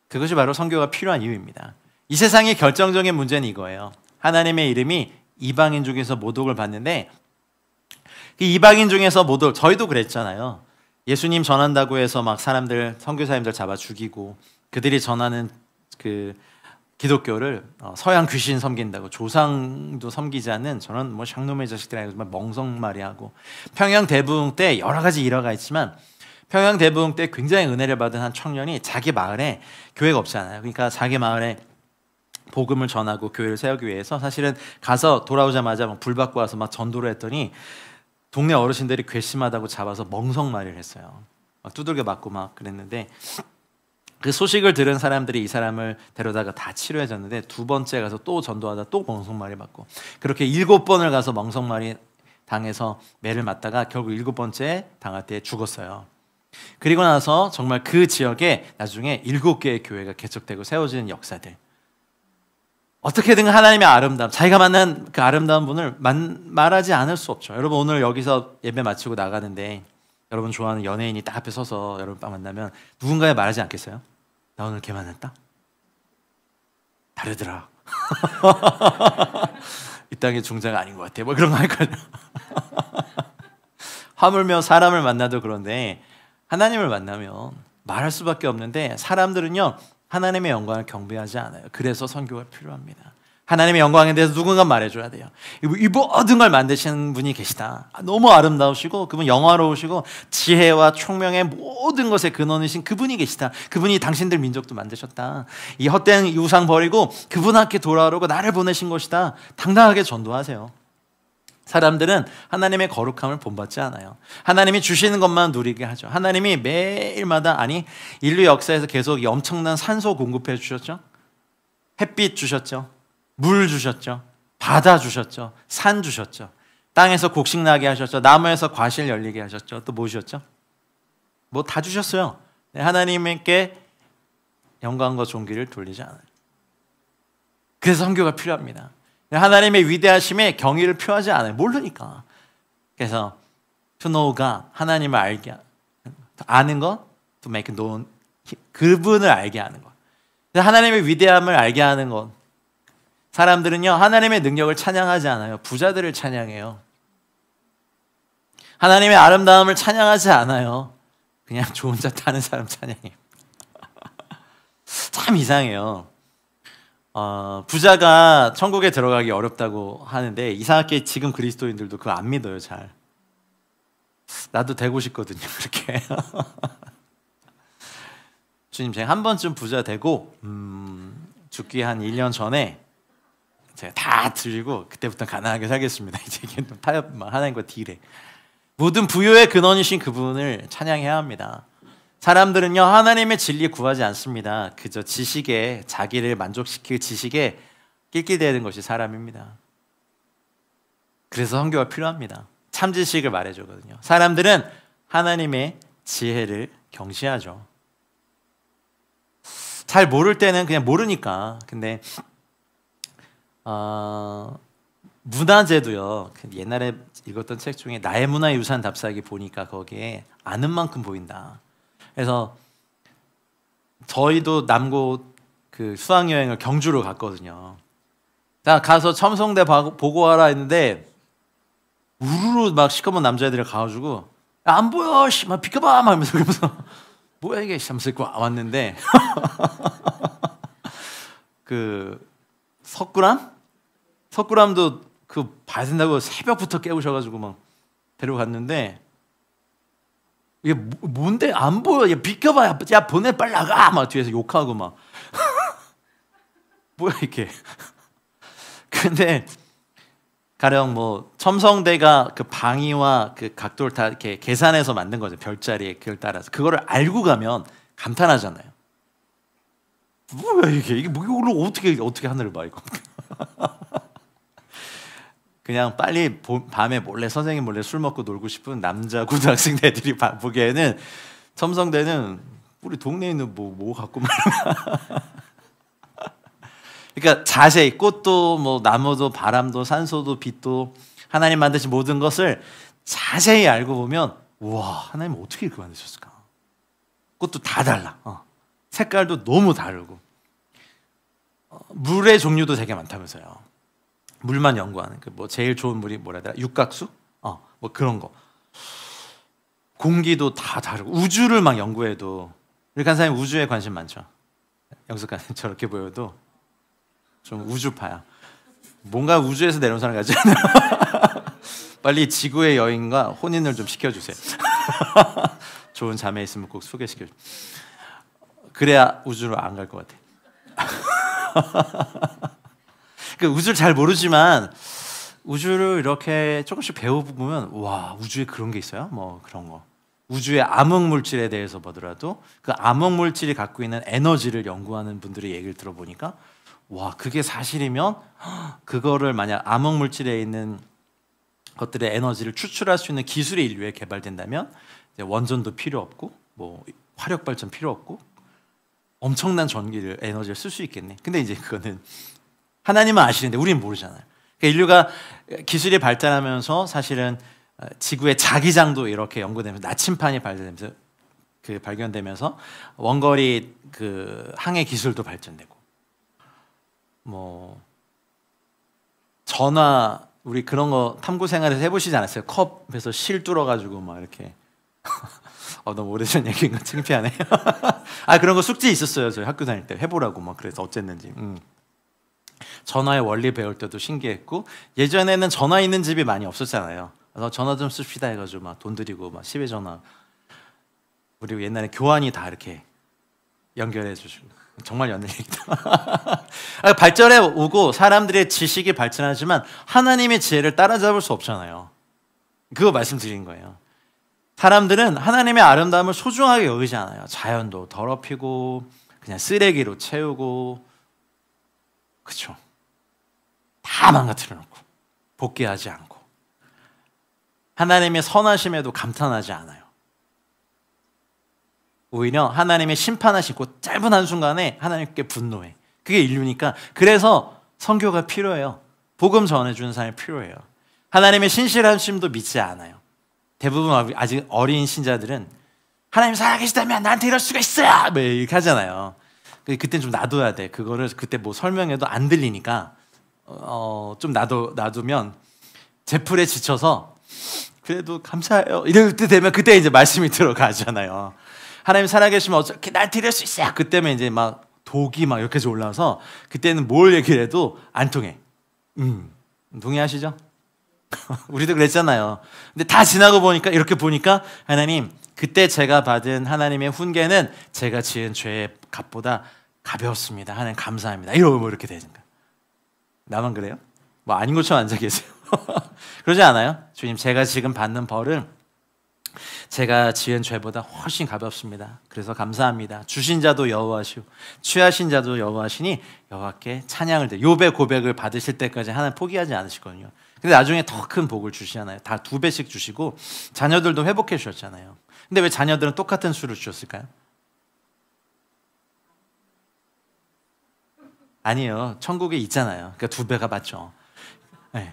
그것이 바로 선교가 필요한 이유입니다. 이 세상의 결정적인 문제는 이거예요. 하나님의 이름이 이방인 중에서 모독을 받는데, 그 이방인 중에서 모독, 저희도 그랬잖아요. 예수님 전한다고 해서 막 사람들, 선교사님들 잡아 죽이고, 그들이 전하는 그 기독교를 서양 귀신 섬긴다고, 조상도 섬기지 않는 저런 뭐 샹놈의 자식들이라고 멍석말이하고, 평양 대부흥 때 여러 가지 일화가 있지만 평양 대부흥 때 굉장히 은혜를 받은 한 청년이 자기 마을에 교회가 없잖아요. 그러니까 자기 마을에 복음을 전하고 교회를 세우기 위해서 사실은 가서 돌아오자마자 막 불 받고 와서 막 전도를 했더니 동네 어르신들이 괘씸하다고 잡아서 멍석말이를 했어요. 막 두들겨 맞고 막 그랬는데, 그 소식을 들은 사람들이 이 사람을 데려다가 다 치료해줬는데 두 번째 가서 또 전도하다 또 멍석말이 맞고, 그렇게 7번을 가서 멍석말이 당해서 매를 맞다가 결국 7번째 당할 때 죽었어요. 그리고 나서 정말 그 지역에 나중에 7개의 교회가 개척되고 세워지는 역사들. 어떻게든 하나님의 아름다움, 자기가 만난 그 아름다운 분을 말하지 않을 수 없죠. 여러분 오늘 여기서 예배 마치고 나가는데 여러분 좋아하는 연예인이 딱 앞에 서서 여러분 만나면 누군가에 말하지 않겠어요? 나 오늘 걔 만났다? 다르더라. 이 땅의 종자가 아닌 것 같아. 뭐 그런 거 할까요? 하물며 사람을 만나도 그런데 하나님을 만나면 말할 수밖에 없는데 사람들은요 하나님의 영광을 경배하지 않아요. 그래서 선교가 필요합니다. 하나님의 영광에 대해서 누군가 말해줘야 돼요. 이 모든 걸 만드시는 분이 계시다. 너무 아름다우시고 그분 영화로우시고 지혜와 총명의 모든 것의 근원이신 그분이 계시다. 그분이 당신들 민족도 만드셨다. 이 헛된 우상 버리고 그분 함께 돌아오고 나를 보내신 것이다. 당당하게 전도하세요. 사람들은 하나님의 거룩함을 본받지 않아요. 하나님이 주시는 것만 누리게 하죠. 하나님이 매일마다 아니 인류 역사에서 계속 엄청난 산소 공급해 주셨죠. 햇빛 주셨죠. 물 주셨죠. 바다 주셨죠. 산 주셨죠. 땅에서 곡식 나게 하셨죠. 나무에서 과실 열리게 하셨죠. 또 뭐 주셨죠? 뭐 다 주셨어요. 하나님께 영광과 존귀를 돌리지 않아요. 그래서 선교가 필요합니다. 하나님의 위대하심에 경의를 표하지 않아요. 모르니까. 그래서 to know가 하나님을 알게 아는 것, to make known 그분을 알게 하는 것. 하나님의 위대함을 알게 하는 것. 사람들은요 하나님의 능력을 찬양하지 않아요. 부자들을 찬양해요. 하나님의 아름다움을 찬양하지 않아요. 그냥 좋은 차 타는 사람 찬양해요. 참 이상해요. 부자가 천국에 들어가기 어렵다고 하는데 이상하게 지금 그리스도인들도 그거 안 믿어요. 잘. 나도 되고 싶거든요. 그렇게. 주님 제가 한 번쯤 부자 되고 죽기 한 1년 전에 제가 다 드리고 그때부터 가난하게 살겠습니다. 이제 이게 타협 하나님과 딜에 모든 부요의 근원이신 그분을 찬양해야 합니다. 사람들은요 하나님의 진리 구하지 않습니다. 그저 지식에 자기를 만족시킬 지식에 낄낄대는 것이 사람입니다. 그래서 선교가 필요합니다. 참 지식을 말해주거든요. 사람들은 하나님의 지혜를 경시하죠. 잘 모를 때는 그냥 모르니까. 근데 문화재도요. 옛날에 읽었던 책 중에 나의 문화유산 답사기 보니까 거기에 아는 만큼 보인다. 그래서 저희도 남고 그 수학여행을 경주로 갔거든요. 자 가서 첨성대 보고 와라 했는데 우르르 막 시커먼 남자애들이 가가지고 안 보여, 씨, 막 비켜봐, 막 하면서 그러면서 뭐야 이게, 하면서 입고 왔는데 그 석굴암도 그 봐야 된다고 새벽부터 깨우셔가지고 막 데려갔는데 이게 뭔데 안 보여, 야 비켜봐, 야 보내 빨리 나가, 막 뒤에서 욕하고 막 뭐야 이게. 근데 가령 뭐 첨성대가 그 방위와 그 각도를 다 이렇게 계산해서 만든 거죠. 별자리에 그걸 따라서 그거를 알고 가면 감탄하잖아요. 뭐야 이게 뭐 이걸로 어떻게 하늘을 봐 이거. 그냥 빨리 밤에 몰래 선생님 몰래 술 먹고 놀고 싶은 남자 고등학생들이 보기에는 첨성대는 우리 동네에 있는 뭐 갖고 말이야. 그러니까 자세히 꽃도 뭐 나무도 바람도 산소도 빛도 하나님 만드신 모든 것을 자세히 알고 보면 와 하나님 어떻게 이렇게 만드셨을까. 꽃도 다 달라. 색깔도 너무 다르고 물의 종류도 되게 많다면서요. 물만 연구하는 그 뭐 제일 좋은 물이 뭐라 해야 되나, 육각수? 뭐 그런 거. 공기도 다 다르고 우주를 막 연구해도 이렇게 한 사람이 우주에 관심 많죠. 영숙가는 저렇게 보여도 좀 우주파야. 뭔가 우주에서 내려온 사람 같지 않아요? 빨리 지구의 여인과 혼인을 좀 시켜주세요. 좋은 자매 있으면 꼭 소개시켜줘. 그래야 우주로 안 갈 것 같아. 그 우주를 잘 모르지만 우주를 이렇게 조금씩 배워보면 와 우주에 그런 게 있어요? 뭐 그런 거. 우주의 암흑 물질에 대해서 보더라도 그 암흑 물질이 갖고 있는 에너지를 연구하는 분들의 얘기를 들어보니까 와 그게 사실이면 그거를 만약 암흑 물질에 있는 것들의 에너지를 추출할 수 있는 기술이 인류에 개발된다면 이제 원전도 필요 없고 뭐 화력 발전 필요 없고 엄청난 전기를 에너지를 쓸 수 있겠네. 근데 이제 그거는 하나님은 아시는데 우리는 모르잖아요. 그러니까 인류가 기술이 발달하면서 사실은 지구의 자기장도 이렇게 연구되면서 나침판이 발견되면서 원거리 그 항해 기술도 발전되고, 뭐 전화, 우리 그런 거 탐구 생활에서 해보시지 않았어요? 컵에서 실 뚫어가지고 막 이렇게 너무 오래전 얘기인 거 창피하네. 그런 거 숙제 있었어요. 저희 학교 다닐 때 해보라고 막 그래서 어쨌는지. 전화의 원리 배울 때도 신기했고, 예전에는 전화 있는 집이 많이 없었잖아요. 그래서 전화 좀 씁시다 해가지고 막 돈 들이고 막 10회 전화. 그리고 옛날에 교환이 다 이렇게 연결해 주시고, 정말 연애 얘기다. 발전해 오고 사람들의 지식이 발전하지만 하나님의 지혜를 따라잡을 수 없잖아요. 그거 말씀드린 거예요. 사람들은 하나님의 아름다움을 소중하게 여기지 않아요. 자연도 더럽히고 그냥 쓰레기로 채우고, 그렇죠? 다 망가뜨려 놓고 복귀하지 않고, 하나님의 선하심에도 감탄하지 않아요. 오히려 하나님의 심판하시고 짧은 한순간에 하나님께 분노해. 그게 인류니까. 그래서 선교가 필요해요. 복음 전해주는 사람이 필요해요. 하나님의 신실하심도 믿지 않아요. 대부분 아직 어린 신자들은 하나님 살아계시다면 나한테 이럴 수가 있어요! 뭐 이렇게 하잖아요. 그땐 좀 놔둬야 돼. 그거를 그때 뭐 설명해도 안 들리니까 좀 놔두면 제풀에 지쳐서 그래도 감사해요 이럴 때 되면 그때 이제 말씀이 들어가잖아요. 하나님 살아계시면 어떻게 날 드릴 수 있어요? 그때면 이제 막 독이 막 이렇게 올라와서 그때는 뭘 얘기를 해도 안 통해. 동의하시죠? 우리도 그랬잖아요. 근데 다 지나고 보니까, 이렇게 보니까 하나님, 그때 제가 받은 하나님의 훈계는 제가 지은 죄의 값보다 가벼웠습니다. 하나님 감사합니다. 이러고 뭐 이렇게 되니까. 나만 그래요? 뭐 아닌 것처럼 앉아 계세요. 그러지 않아요? 주님, 제가 지금 받는 벌은 제가 지은 죄보다 훨씬 가볍습니다. 그래서 감사합니다. 주신 자도 여호와시오, 취하신 자도 여호와시니 여호와께 찬양을 드려. 욥의 고백을 받으실 때까지 하나님 포기하지 않으시거든요. 근데 나중에 더 큰 복을 주시잖아요. 다 2배씩 주시고 자녀들도 회복해 주셨잖아요. 근데 왜 자녀들은 똑같은 수를 주셨을까요? 아니에요. 천국에 있잖아요. 그러니까 2배가 맞죠. 네.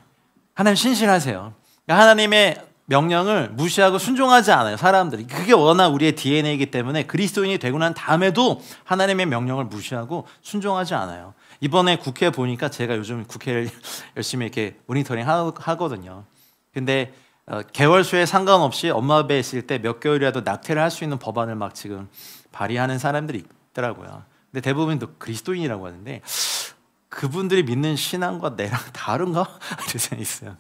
하나님 신실하세요. 그러니까 하나님의 명령을 무시하고 순종하지 않아요, 사람들이. 그게 워낙 우리의 DNA이기 때문에 그리스도인이 되고 난 다음에도 하나님의 명령을 무시하고 순종하지 않아요. 이번에 국회 보니까, 제가 요즘 국회를 열심히 이렇게 모니터링 하거든요. 근데 개월수에 상관없이 엄마 배에 있을 때 몇 개월이라도 낙태를 할 수 있는 법안을 막 지금 발의하는 사람들이 있더라고요. 근데 대부분도 그리스도인이라고 하는데, 그분들이 믿는 신앙과 내랑 다른가? 이런 생각이 있어요.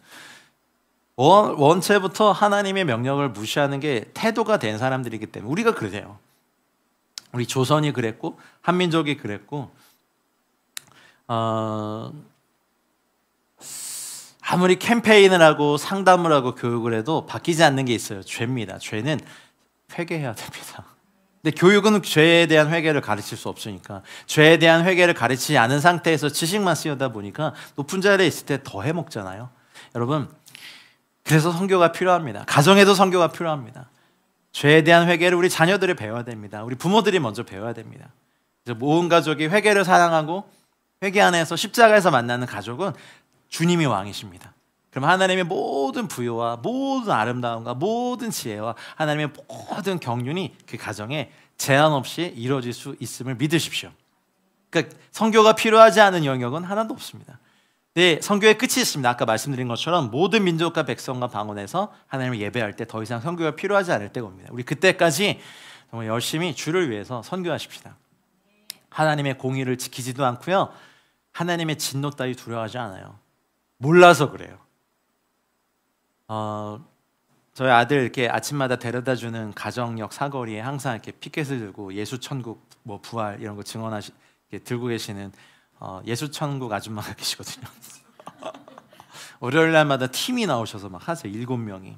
원체부터 하나님의 명령을 무시하는 게 태도가 된 사람들이기 때문에. 우리가 그래요. 우리 조선이 그랬고 한민족이 그랬고, 아무리 캠페인을 하고 상담을 하고 교육을 해도 바뀌지 않는 게 있어요. 죄입니다. 죄는 회개해야 됩니다. 근데 교육은 죄에 대한 회개를 가르칠 수 없으니까, 죄에 대한 회개를 가르치지 않은 상태에서 지식만 쓰여다 보니까 높은 자리에 있을 때 더 해먹잖아요. 여러분, 그래서 선교가 필요합니다. 가정에도 선교가 필요합니다. 죄에 대한 회개를 우리 자녀들이 배워야 됩니다. 우리 부모들이 먼저 배워야 됩니다. 그래서 모든 가족이 회개를 사랑하고 회개 안에서 십자가에서 만나는 가족은 주님이 왕이십니다. 그럼 하나님의 모든 부요와 모든 아름다움과 모든 지혜와 하나님의 모든 경륜이 그 가정에 제한 없이 이루어질 수 있음을 믿으십시오. 그러니까 선교가 필요하지 않은 영역은 하나도 없습니다. 네, 선교의 끝이 있습니다. 아까 말씀드린 것처럼 모든 민족과 백성과 방언에서 하나님을 예배할 때 더 이상 선교가 필요하지 않을 때가 옵니다. 우리 그때까지 정말 열심히 주를 위해서 선교하십시다. 하나님의 공의를 지키지도 않고요, 하나님의 진노 따위 두려워하지 않아요. 몰라서 그래요. 저희 아들 이렇게 아침마다 데려다주는 가정역 사거리에 항상 이렇게 피켓을 들고 예수천국, 뭐 부활 이런 거 들고 계시는 예수천국 아줌마가 계시거든요. 월요일 날마다 팀이 나오셔서 막 하세요. 7명이.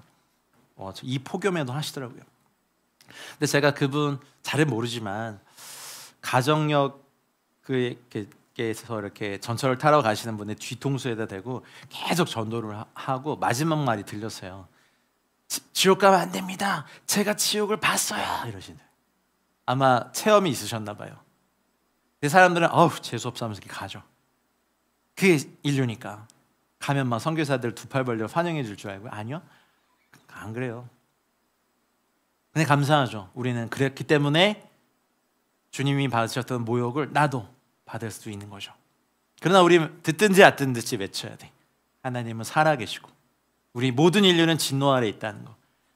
이 폭염에도 하시더라고요. 근데 제가 그분 잘은 모르지만 가정역 에서 이렇게 전철을 타러 가시는 분의 뒤통수에다 대고 계속 전도를 하고 마지막 말이 들렸어요. 지옥 가면 안 됩니다. 제가 지옥을 봤어요. 이러시네. 아마 체험이 있으셨나 봐요. 그 사람들은 재수 없어 하면서 이렇게 가죠. 그게 인류니까. 가면 막 선교사들 두 팔 벌려 환영해 줄 줄 알고? 아니요, 안 그래요. 근데 감사하죠. 우리는 그랬기 때문에 주님이 받으셨던 모욕을 나도 받을 수 있는 거죠. 그러나 우리 듣든지 안 듣든지 외쳐야 돼. 하나님은 살아계시고 우리 모든 인류는 진노 아래 있다는 거.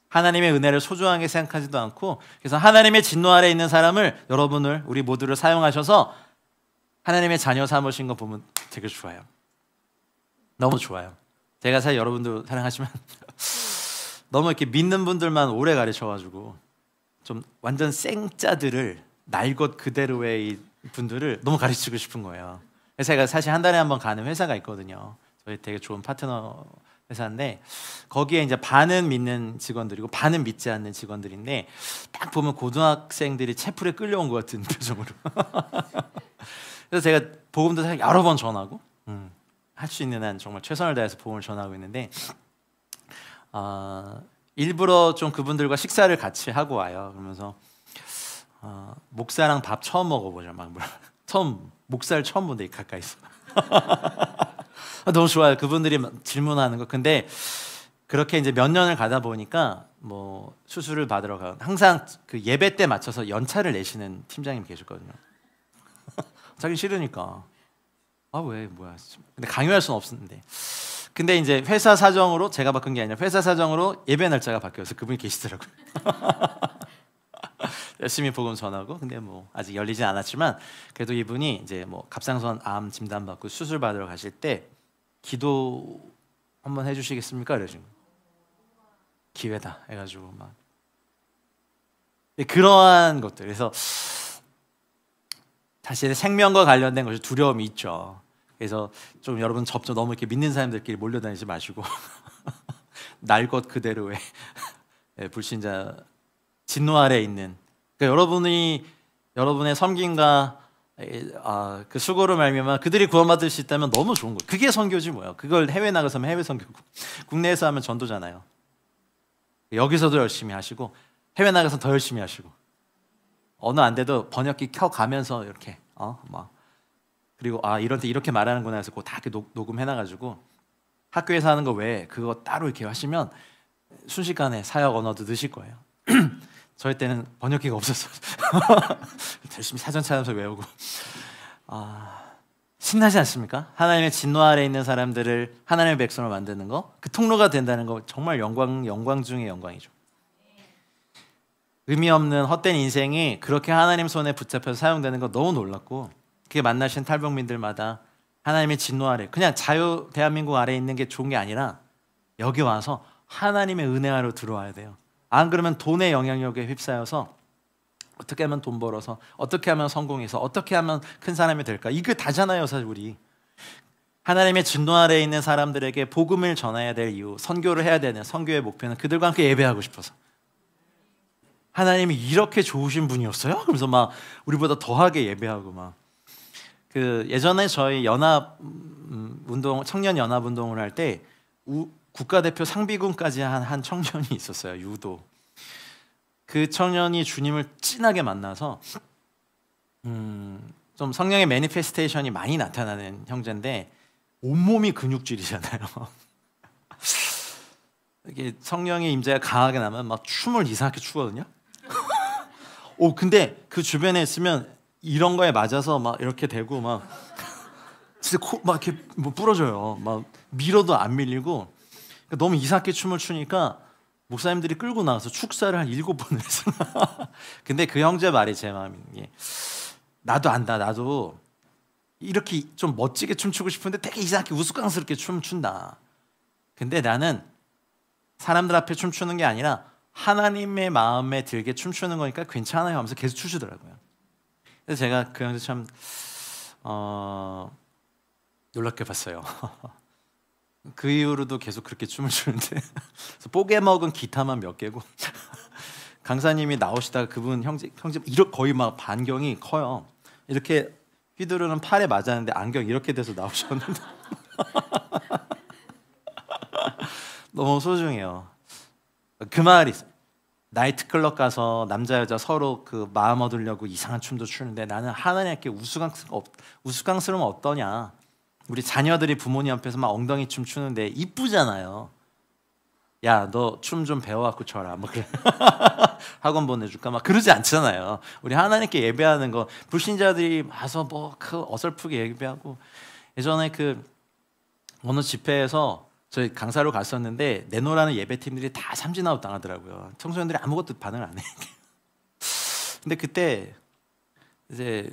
하나님의 은혜를 소중하게 생각하지도 않고, 그래서 하나님의 진노 아래 있는 사람을, 여러분을, 우리 모두를 사용하셔서 하나님의 자녀 삼으신 거 보면 되게 좋아요. 너무 좋아요. 제가 사실 여러분도 사랑하시면 너무 이렇게 믿는 분들만 오래 가르쳐가지고 좀 완전 생짜들을, 날 것 그대로의 분들을 너무 가르치고 싶은 거예요. 그래서 제가 사실 한 달에 한 번 가는 회사가 있거든요. 저희 되게 좋은 파트너 회사인데, 거기에 이제 반은 믿는 직원들이고 반은 믿지 않는 직원들인데, 딱 보면 고등학생들이 채플에 끌려온 것 같은 표정으로. 그래서 제가 복음도 사실 여러 번 전하고, 할 수 있는 한 정말 최선을 다해서 복음을 전하고 있는데, 일부러 좀 그분들과 식사를 같이 하고 와요. 그러면서 목사랑 밥 처음 먹어보죠. 막 처음 목사를 처음 본데 가까이서. 너무 좋아요. 그분들이 질문하는 거. 근데 그렇게 이제 몇 년을 가다 보니까 뭐 수술을 받으러 가, 항상 그 예배 때 맞춰서 연차를 내시는 팀장님이 계셨거든요. 자기 싫으니까. 아, 왜, 뭐야. 근데 강요할 수는 없었는데. 근데 이제 회사 사정으로, 제가 바꾼 게 아니라 회사 사정으로 예배 날짜가 바뀌어서 그분이 계시더라고요. 열심히 복음 전하고, 근데 뭐 아직 열리진 않았지만 그래도 이분이 이제 뭐 갑상선 암 진단 받고 수술 받으러 가실 때 기도 한번 해주시겠습니까? 이러신 거예요. 기회다 해가지고 막 그러한 것들. 그래서 사실 생명과 관련된 것이 두려움이 있죠. 그래서 좀 여러분 접점 너무 이렇게 믿는 사람들끼리 몰려다니지 마시고 날 것 그대로의 불신자 진노 아래 있는, 그러니까 여러분의 섬김과 그 수고로 말미암아 그들이 구원받을 수 있다면 너무 좋은 거예요. 그게 선교지 뭐예요. 그걸 해외 나가서 하면 해외 선교고, 국내에서 하면 전도잖아요. 여기서도 열심히 하시고 해외 나가서 더 열심히 하시고, 언어 안 돼도 번역기 켜 가면서 이렇게 막, 그리고 이런 때 이렇게 말하는구나 해서 그거 다 이렇게 녹음해놔가지고 학교에서 하는 거 외에 그거 따로 이렇게 하시면 순식간에 사역 언어도 느실 거예요. 저희 때는 번역기가 없었어요. 열심히 사전 찾아서 외우고. 신나지 않습니까? 하나님의 진노 아래 있는 사람들을 하나님의 백성으로 만드는 거, 그 통로가 된다는 거 정말 영광 중의 영광이죠. 의미 없는 헛된 인생이 그렇게 하나님 손에 붙잡혀서 사용되는 거 너무 놀랍고, 그게 만나신 탈북민들마다 하나님의 진노 아래, 그냥 자유 대한민국 아래에 있는 게 좋은 게 아니라 여기 와서 하나님의 은혜 아래로 들어와야 돼요. 안 그러면 돈의 영향력에 휩싸여서 어떻게 하면 돈 벌어서, 어떻게 하면 성공해서, 어떻게 하면 큰 사람이 될까, 이게 다잖아요. 사실 우리 하나님의 진노 아래에 있는 사람들에게 복음을 전해야 될 이유, 선교를 해야 되는 선교의 목표는 그들과 함께 예배하고 싶어서. 하나님이 이렇게 좋으신 분이었어요? 그래서 막 우리보다 더하게 예배하고 막. 그 예전에 저희 연합 운동, 청년 연합 운동을 할 때 국가대표 상비군까지 한 청년이 있었어요. 유도. 그 청년이 주님을 진하게 만나서 좀 성령의 매니페스테이션이 많이 나타나는 형제인데 온몸이 근육질이잖아요. 이게 성령의 임재가 강하게 나면 막 춤을 이상하게 추거든요. 근데 그 주변에 있으면 이런 거에 맞아서 막 이렇게 되고 막 진짜 막 이렇게 뭐 부러져요. 막 밀어도 안 밀리고. 그러니까 너무 이상하게 춤을 추니까 목사님들이 끌고 나와서 축사를 한 7번을 했어요. 근데 그 형제 말이 제 마음이, 나도 안다. 나도 이렇게 좀 멋지게 춤추고 싶은데 되게 이상하게 우스꽝스럽게 춤춘다. 근데 나는 사람들 앞에 춤추는 게 아니라 하나님의 마음에 들게 춤추는 거니까 괜찮아요 하면서 계속 추시더라고요. 그래서 제가 그 형제 참 놀랍게 봤어요. 그 이후로도 계속 그렇게 춤을 추는데 뽀개 먹은 기타만 몇 개고 강사님이 나오시다가 그분 형제 이렇게 거의 막 반경이 커요. 이렇게 휘두르는 팔에 맞았는데 안경 이렇게 돼서 나오셨는데 너무 소중해요. 그 말이 있어요. 나이트클럽 가서 남자 여자 서로 그 마음 얻으려고 이상한 춤도 추는데 나는 하나님께 우스꽝스러움 어떠냐, 우리 자녀들이 부모님 앞에서 막 엉덩이 춤 추는데 이쁘잖아요. 야, 너 춤 좀 배워갖고 춰라. 뭐 그래. 학원 보내줄까? 막 그러지 않잖아요. 우리 하나님께 예배하는 거 불신자들이 와서 뭐 그 어설프게 예배하고. 예전에 그 어느 집회에서 저희 강사로 갔었는데 내노라는 예배팀들이 다 삼진아웃 당하더라고요. 청소년들이 아무것도 반응을 안 해. 근데 그때 이제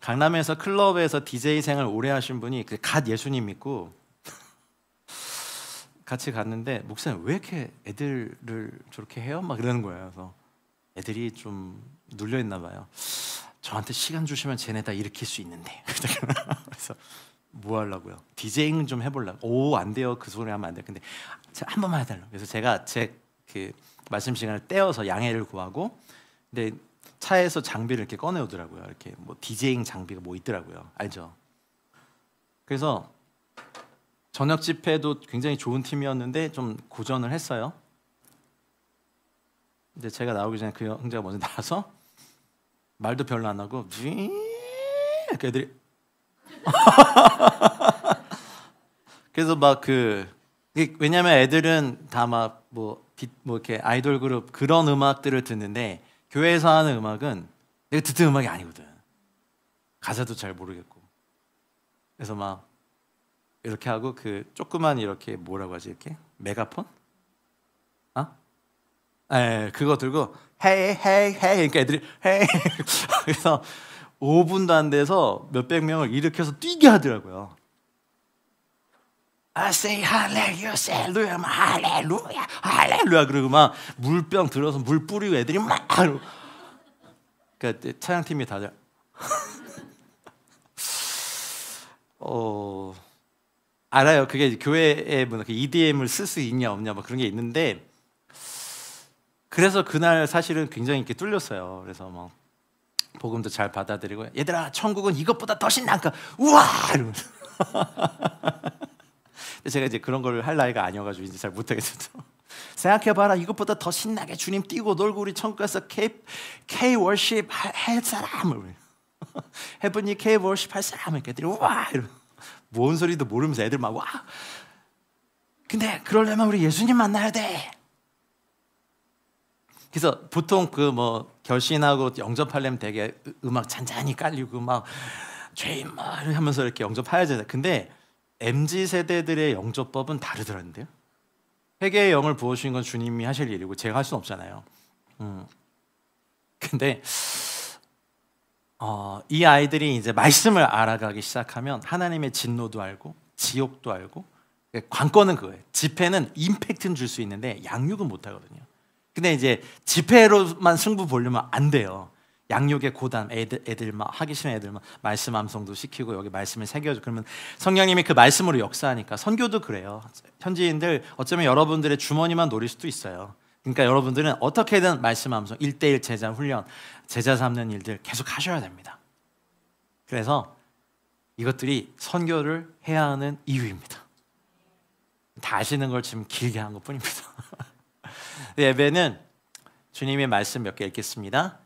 강남에서 클럽에서 DJ 생활 오래 하신 분이 갓 예수님 믿고 같이 갔는데 목사님 왜 이렇게 애들을 저렇게 해요? 막 이러는 거예요. 그래서 애들이 좀 눌려 있나 봐요. 저한테 시간 주시면 쟤네 다 일으킬 수 있는데. 그래서 뭐 하려고요? 디제잉 좀 해보려고. 오, 안 돼요. 그 소리 하면 안 돼요. 근데 한 번만 해달라고. 그래서 제가 제 그 말씀 시간을 떼어서 양해를 구하고, 근데 차에서 장비를 이렇게 꺼내오더라고요. 이렇게 뭐 디제잉 장비가 뭐 있더라고요. 알죠? 그래서 저녁 집회도 굉장히 좋은 팀이었는데 좀 고전을 했어요. 근데 제가 나오기 전에 그 형제가 먼저 나와서 말도 별로 안 하고 이렇게 애들이 그래서 막 왜냐면 애들은 다 막 뭐 이렇게 아이돌 그룹 그런 음악들을 듣는데 교회에서 하는 음악은 내가 듣던 음악이 아니거든. 가사도 잘 모르겠고. 그래서 막 이렇게 하고 그 조그만 이렇게 뭐라고 하지 이렇게 메가폰? 그거 들고 헤이 헤이 헤이 그러니까 애들이 헤이 그래서 5분도 안 돼서 몇백 명을 일으켜서 뛰게 하더라고요. I say 할렐루야, 할렐루야, 할렐루야 그러고 막 물병 들어서 물 뿌리고 애들이 막 그러니까 찬양팀이 다들 알아요. 그게 교회에 뭐 EDM을 쓸 수 있냐 없냐 뭐 그런 게 있는데 그래서 그날 사실은 굉장히 이렇게 뚫렸어요. 그래서 뭐 복음도 잘 받아들이고 얘들아 천국은 이것보다 더 신나니까 우와 이러면서 제가 이제 그런 걸 할 나이가 아니어가지고 이제 잘 못하겠어요. 생각해봐라 이것보다 더 신나게 주님 뛰고 놀고 우리 천국 가서 K 월십 할 사람 해븐이 K 월십 할 사람 이렇게 애들이 우와 이러면서 뭔 소리도 모르면서 애들 막 와. 근데 그러려면 우리 예수님 만나야 돼. 그래서 보통 그 뭐 결신하고 영접하려면 되게 음악 잔잔히 깔리고 막 죄인 막 하면서 이렇게 영접해야죠. 근데 MZ 세대들의 영접법은 다르더라는데요. 회개의 영을 부어주신 건 주님이 하실 일이고 제가 할 수는 없잖아요. 근데 이 아이들이 이제 말씀을 알아가기 시작하면 하나님의 진노도 알고 지옥도 알고 관건은 그거예요. 집회는 임팩트는 줄 수 있는데 양육은 못 하거든요. 근데 이제 집회로만 승부 보려면 안 돼요. 양육의 고단 애들 막 하기 싫은 애들 막 말씀 암송도 시키고 여기 말씀을 새겨줘. 그러면 성령님이 그 말씀으로 역사하니까 선교도 그래요. 현지인들 어쩌면 여러분들의 주머니만 노릴 수도 있어요. 그러니까 여러분들은 어떻게든 말씀 암송 1:1 제자 훈련 제자 삼는 일들 계속 하셔야 됩니다. 그래서 이것들이 선교를 해야 하는 이유입니다. 다 아시는 걸 지금 길게 한 것뿐입니다. 예배는 주님의 말씀 몇 개 읽겠습니다.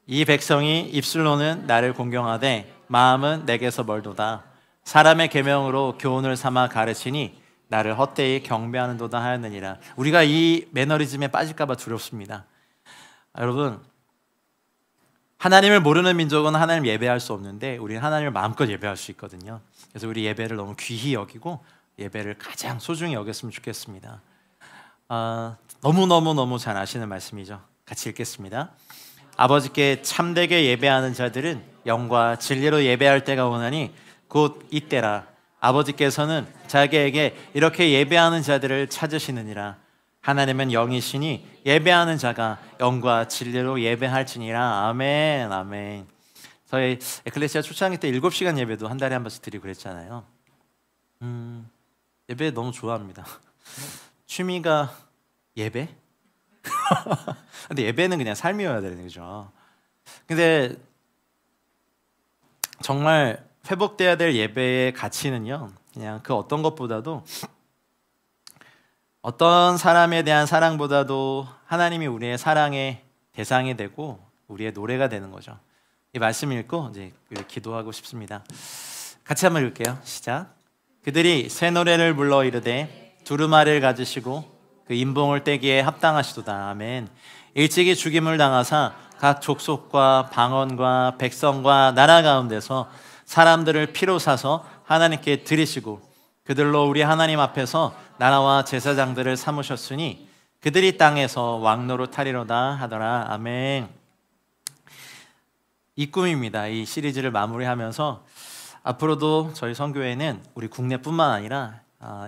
이 백성이 입술로는 나를 공경하되 마음은 내게서 멀도다. 사람의 계명으로 교훈을 삼아 가르치니 나를 헛되이 경배하는도다 하였느니라. 우리가 이 매너리즘에 빠질까 봐 두렵습니다. 여러분 하나님을 모르는 민족은 하나님 예배할 수 없는데 우리는 하나님을 마음껏 예배할 수 있거든요. 그래서 우리 예배를 너무 귀히 여기고 예배를 가장 소중히 여겼으면 좋겠습니다. 너무 잘 아시는 말씀이죠. 같이 읽겠습니다. 아버지께 참되게 예배하는 자들은 영과 진리로 예배할 때가 오나니 곧 이때라. 아버지께서는 자기에게 이렇게 예배하는 자들을 찾으시느니라. 하나님은 영이시니 예배하는 자가 영과 진리로 예배할지니라. 아멘 아멘. 저희 에클레시아 초창기 때 7시간 예배도 한 달에 한 번씩 드리고 그랬잖아요. 예배 너무 좋아합니다. 취미가 예배? 근데 예배는 그냥 삶이어야 되는 거죠. 근데 정말 회복돼야 될 예배의 가치는요, 그냥 그 어떤 것보다도 어떤 사람에 대한 사랑보다도 하나님이 우리의 사랑의 대상이 되고 우리의 노래가 되는 거죠. 이 말씀 읽고 이제 기도하고 싶습니다. 같이 한번 읽을게요. 시작. 그들이 새 노래를 불러 이르되 두루마리를 가지시고 그 인봉을 떼기에 합당하시도다. 아멘. 일찍이 죽임을 당하사 각 족속과 방언과 백성과 나라 가운데서 사람들을 피로 사서 하나님께 드리시고 그들로 우리 하나님 앞에서 나라와 제사장들을 삼으셨으니 그들이 땅에서 왕노릇 하리로다 하더라. 아멘. 이 꿈입니다. 이 시리즈를 마무리하면서 앞으로도 저희 선교회는 우리 국내뿐만 아니라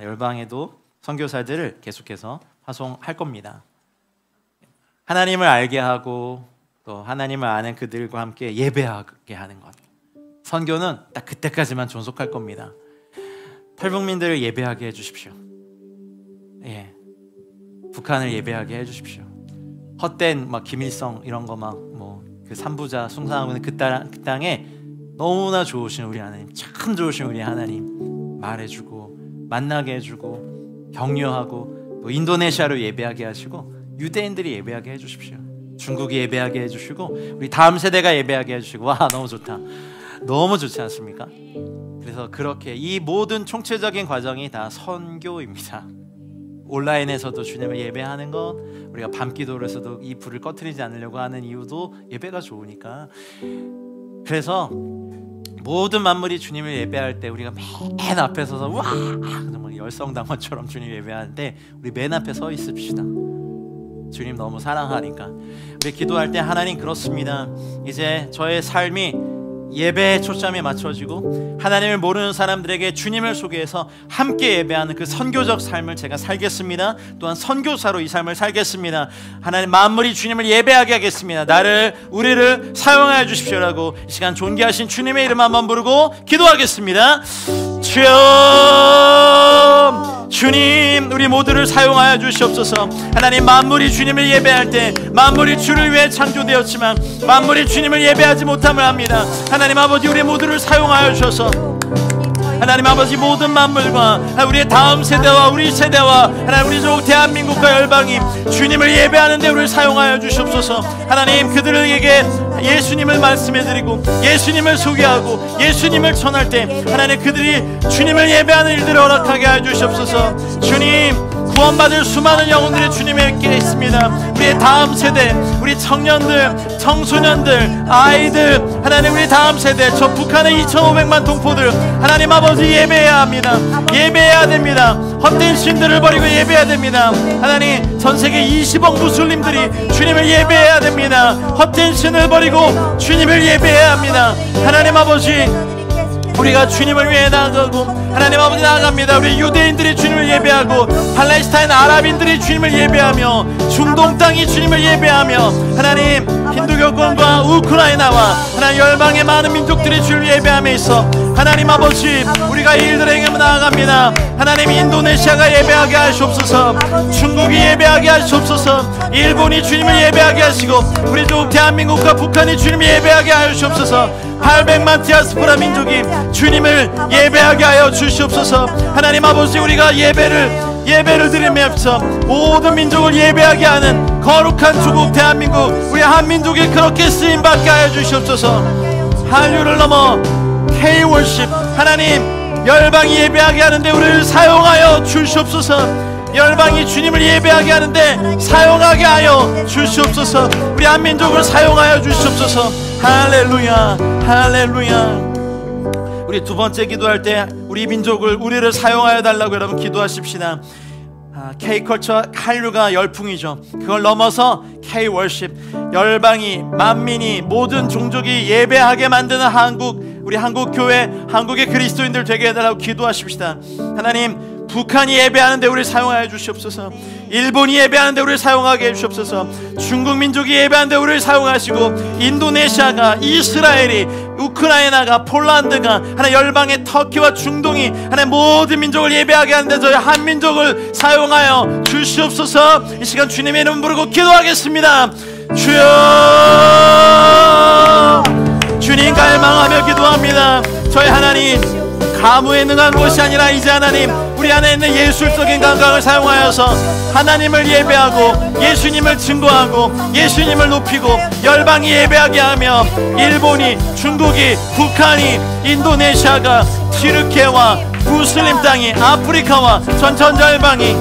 열방에도 선교사들을 계속해서 파송할 겁니다. 하나님을 알게 하고 또 하나님을 아는 그들과 함께 예배하게 하는 것. 선교는 딱 그때까지만 존속할 겁니다. 탈북민들을 예배하게 해주십시오. 예, 북한을 예배하게 해주십시오. 헛된 막 김일성 이런 거 막 뭐 그 삼부자 숭상하고 있는 그 땅에 너무나 좋으신 우리 하나님, 참 좋으신 우리 하나님 말해주고 만나게 해주고 격려하고 또 인도네시아로 예배하게 하시고 유대인들이 예배하게 해주십시오. 중국이 예배하게 해주시고 우리 다음 세대가 예배하게 해주시고 와 너무 좋다. 너무 좋지 않습니까? 그래서 그렇게 이 모든 총체적인 과정이 다 선교입니다. 온라인에서도 주님을 예배하는 것, 우리가 밤기도에서도 이 불을 꺼트리지 않으려고 하는 이유도 예배가 좋으니까. 그래서 모든 만물이 주님을 예배할 때 우리가 맨 앞에 서서 와 정말 열성당원처럼 주님 예배할 때 우리 맨 앞에 서 있읍시다. 주님 너무 사랑하니까. 우리 기도할 때 하나님 그렇습니다. 이제 저의 삶이 예배에 초점이 맞춰지고 하나님을 모르는 사람들에게 주님을 소개해서 함께 예배하는 그 선교적 삶을 제가 살겠습니다. 또한 선교사로 이 삶을 살겠습니다. 하나님 만물이 주님을 예배하게 하겠습니다. 나를 우리를 사용하여 주십시오라고 이 시간 존귀하신 주님의 이름 한번 부르고 기도하겠습니다. 주여 주님 우리 모두를 사용하여 주시옵소서. 하나님 만물이 주님을 예배할 때 만물이 주를 위해 창조되었지만 만물이 주님을 예배하지 못함을 합니다. 하나님 아버지 우리 모두를 사용하여 주셔서 하나님 아버지 모든 만물과 우리의 다음 세대와 우리 세대와 하나님 우리 족 대한민국과 열방이 주님을 예배하는 데 우리를 사용하여 주시옵소서. 하나님 그들에게 예수님을 말씀해드리고 예수님을 소개하고 예수님을 전할 때 하나님 그들이 주님을 예배하는 일들을 허락하게 하여 주시옵소서. 주님 구원받을 수많은 영혼들이 주님께 있습니다. 우리의 다음 세대, 우리 청년들, 청소년들, 아이들, 하나님 우리 다음 세대, 저 북한의 2,500만 동포들 하나님 아버지 예배해야 합니다. 예배해야 됩니다. 헛된 신들을 버리고 예배해야 됩니다. 하나님 전세계 20억 무슬림들이 주님을 예배해야 됩니다. 헛된 신을 버리고 주님을 예배해야 합니다. 하나님 아버지 우리가 주님을 위해 나아가고 하나님 아버지 나아갑니다. 우리 유대인들이 주님을 예배하고 팔레스타인 아랍인들이 주님을 예배하며 중동 땅이 주님을 예배하며 하나님 힌두교권과 우크라이나와 하나님 열방의 많은 민족들이 주님을 예배함에 있어 하나님 아버지 우리가 일들에게 나아갑니다. 하나님 인도네시아가 예배하게 하시옵소서. 중국이 예배하게 하시옵소서. 일본이 주님을 예배하게 하시고 우리 족 대한민국과 북한이 주님을 예배하게 하시옵소서. 800만 디아스포라 민족이 주님을 예배하게 하여 주시옵소서. 하나님 아버지 우리가 예배를 드리면서 모든 민족을 예배하게 하는 거룩한 조국 대한민국 우리 한민족이 그렇게 쓰임받게 하여 주시옵소서. 한류를 넘어 K-월십 하나님 열방이 예배하게 하는데 우리를 사용하여 주시옵소서. 열방이 주님을 예배하게 하는데 사용하게 하여 주시옵소서. 우리 한민족을 사용하여 주시옵소서. 할렐루야 할렐루야. 우리 두 번째 기도할 때 우리 민족을 우리를 사용하여 달라고 여러분 기도하십시다. K컬처 한류가 열풍이죠. 그걸 넘어서 K-월십 열방이 만민이 모든 종족이 예배하게 만드는 한국 우리 한국교회 한국의 그리스도인들 되게 해달라고 기도하십시다. 하나님 북한이 예배하는데 우리를 사용하여 주시옵소서. 일본이 예배하는데 우리를 사용하게 해주시옵소서. 중국 민족이 예배하는데 우리를 사용하시고 인도네시아가 이스라엘이 우크라이나가 폴란드가 하나 열방의 터키와 중동이 하나 모든 민족을 예배하게 하는데 저희 한민족을 사용하여 주시옵소서. 이 시간 주님의 이름 부르고 기도하겠습니다. 주여 주님 갈망하며 기도합니다. 저희 하나님 가무에 능한 것이 아니라 이제 하나님 우리 안에 있는 예술적인 감각을 사용하여서 하나님을 예배하고 예수님을 증거하고 예수님을 높이고 열방이 예배하게 하며 일본이, 중국이, 북한이, 인도네시아가, 튀르키예와 무슬림 땅이, 아프리카와 전열방이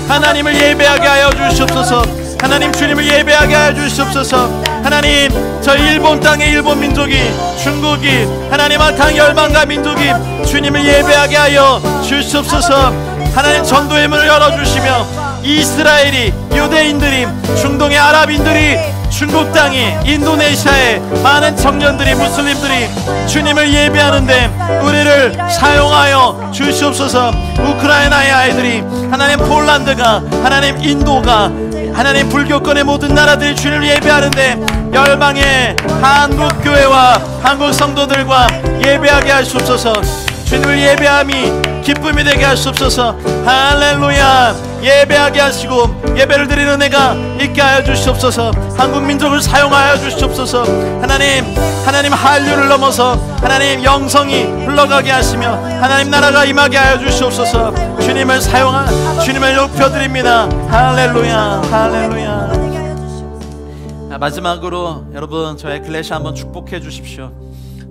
하나님을 예배하게 하여 주시옵소서. 하나님 주님을 예배하게 하여 주시옵소서. 하나님 저 일본 땅의 일본 민족이, 중국이, 하나님 각 열방과 민족이 주님을 예배하게 하여 주시옵소서. 하나님 전도의 문을 열어주시며 이스라엘이, 유대인들이, 중동의 아랍인들이, 중국 땅이, 인도네시아의 많은 청년들이, 무슬림들이 주님을 예배하는데 우리를 사용하여 주시옵소서. 우크라이나의 아이들이, 하나님 폴란드가, 하나님 인도가, 하나님 불교권의 모든 나라들이 주님을 예배하는데 열방의 한국교회와 한국 성도들과 예배하게 하시옵소서. 주님을 예배함이 기쁨이 되게 하시옵소서. 할렐루야. 예배하게 하시고 예배를 드리는 애가 있게 하여 주시옵소서. 한국 민족을 사용하여 주시옵소서. 하나님 한류를 넘어서 하나님 영성이 흘러가게 하시며 하나님 나라가 임하게 하여 주시옵소서. 주님을 주님을 높여드립니다. 할렐루야. 할렐루야. 마지막으로 여러분 저희 에클레시아 한번 축복해 주십시오.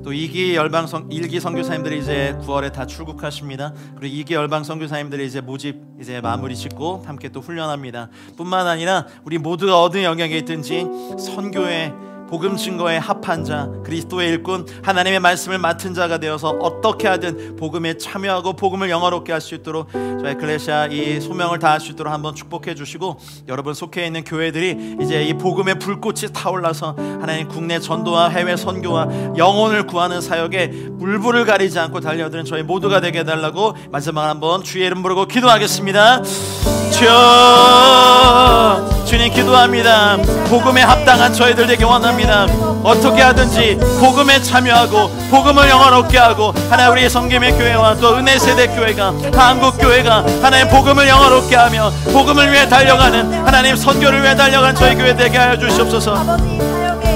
또 2기 열방 일기 선교사님들이 이제 9월에 다 출국하십니다. 그리고 2기 열방 선교사님들이 이제 모집 이제 마무리 짓고 함께 또 훈련합니다. 뿐만 아니라 우리 모두가 어느 영역에 있든지 선교에 복음 증거에 합한 자, 그리스도의 일꾼, 하나님의 말씀을 맡은 자가 되어서 어떻게 하든 복음에 참여하고 복음을 영화롭게 할 수 있도록 저희 에클레시아 이 소명을 다할 수 있도록 한번 축복해 주시고, 여러분 속해 있는 교회들이 이제 이 복음의 불꽃이 타올라서 하나님 국내 전도와 해외 선교와 영혼을 구하는 사역에 물불을 가리지 않고 달려드는 저희 모두가 되게 해달라고 마지막 한번 주의 이름 부르고 기도하겠습니다. 주님 기도합니다. 복음에 합당한 저희들 되기 원합니다. 어떻게 하든지 복음에 참여하고 복음을 영화롭게 하고 하나님 우리의 성김의 교회와 또 은혜세대 교회가, 한국 교회가 하나님 복음을 영화롭게 하며 복음을 위해 달려가는, 하나님 선교를 위해 달려가는 저희 교회 되게 하여 주시옵소서.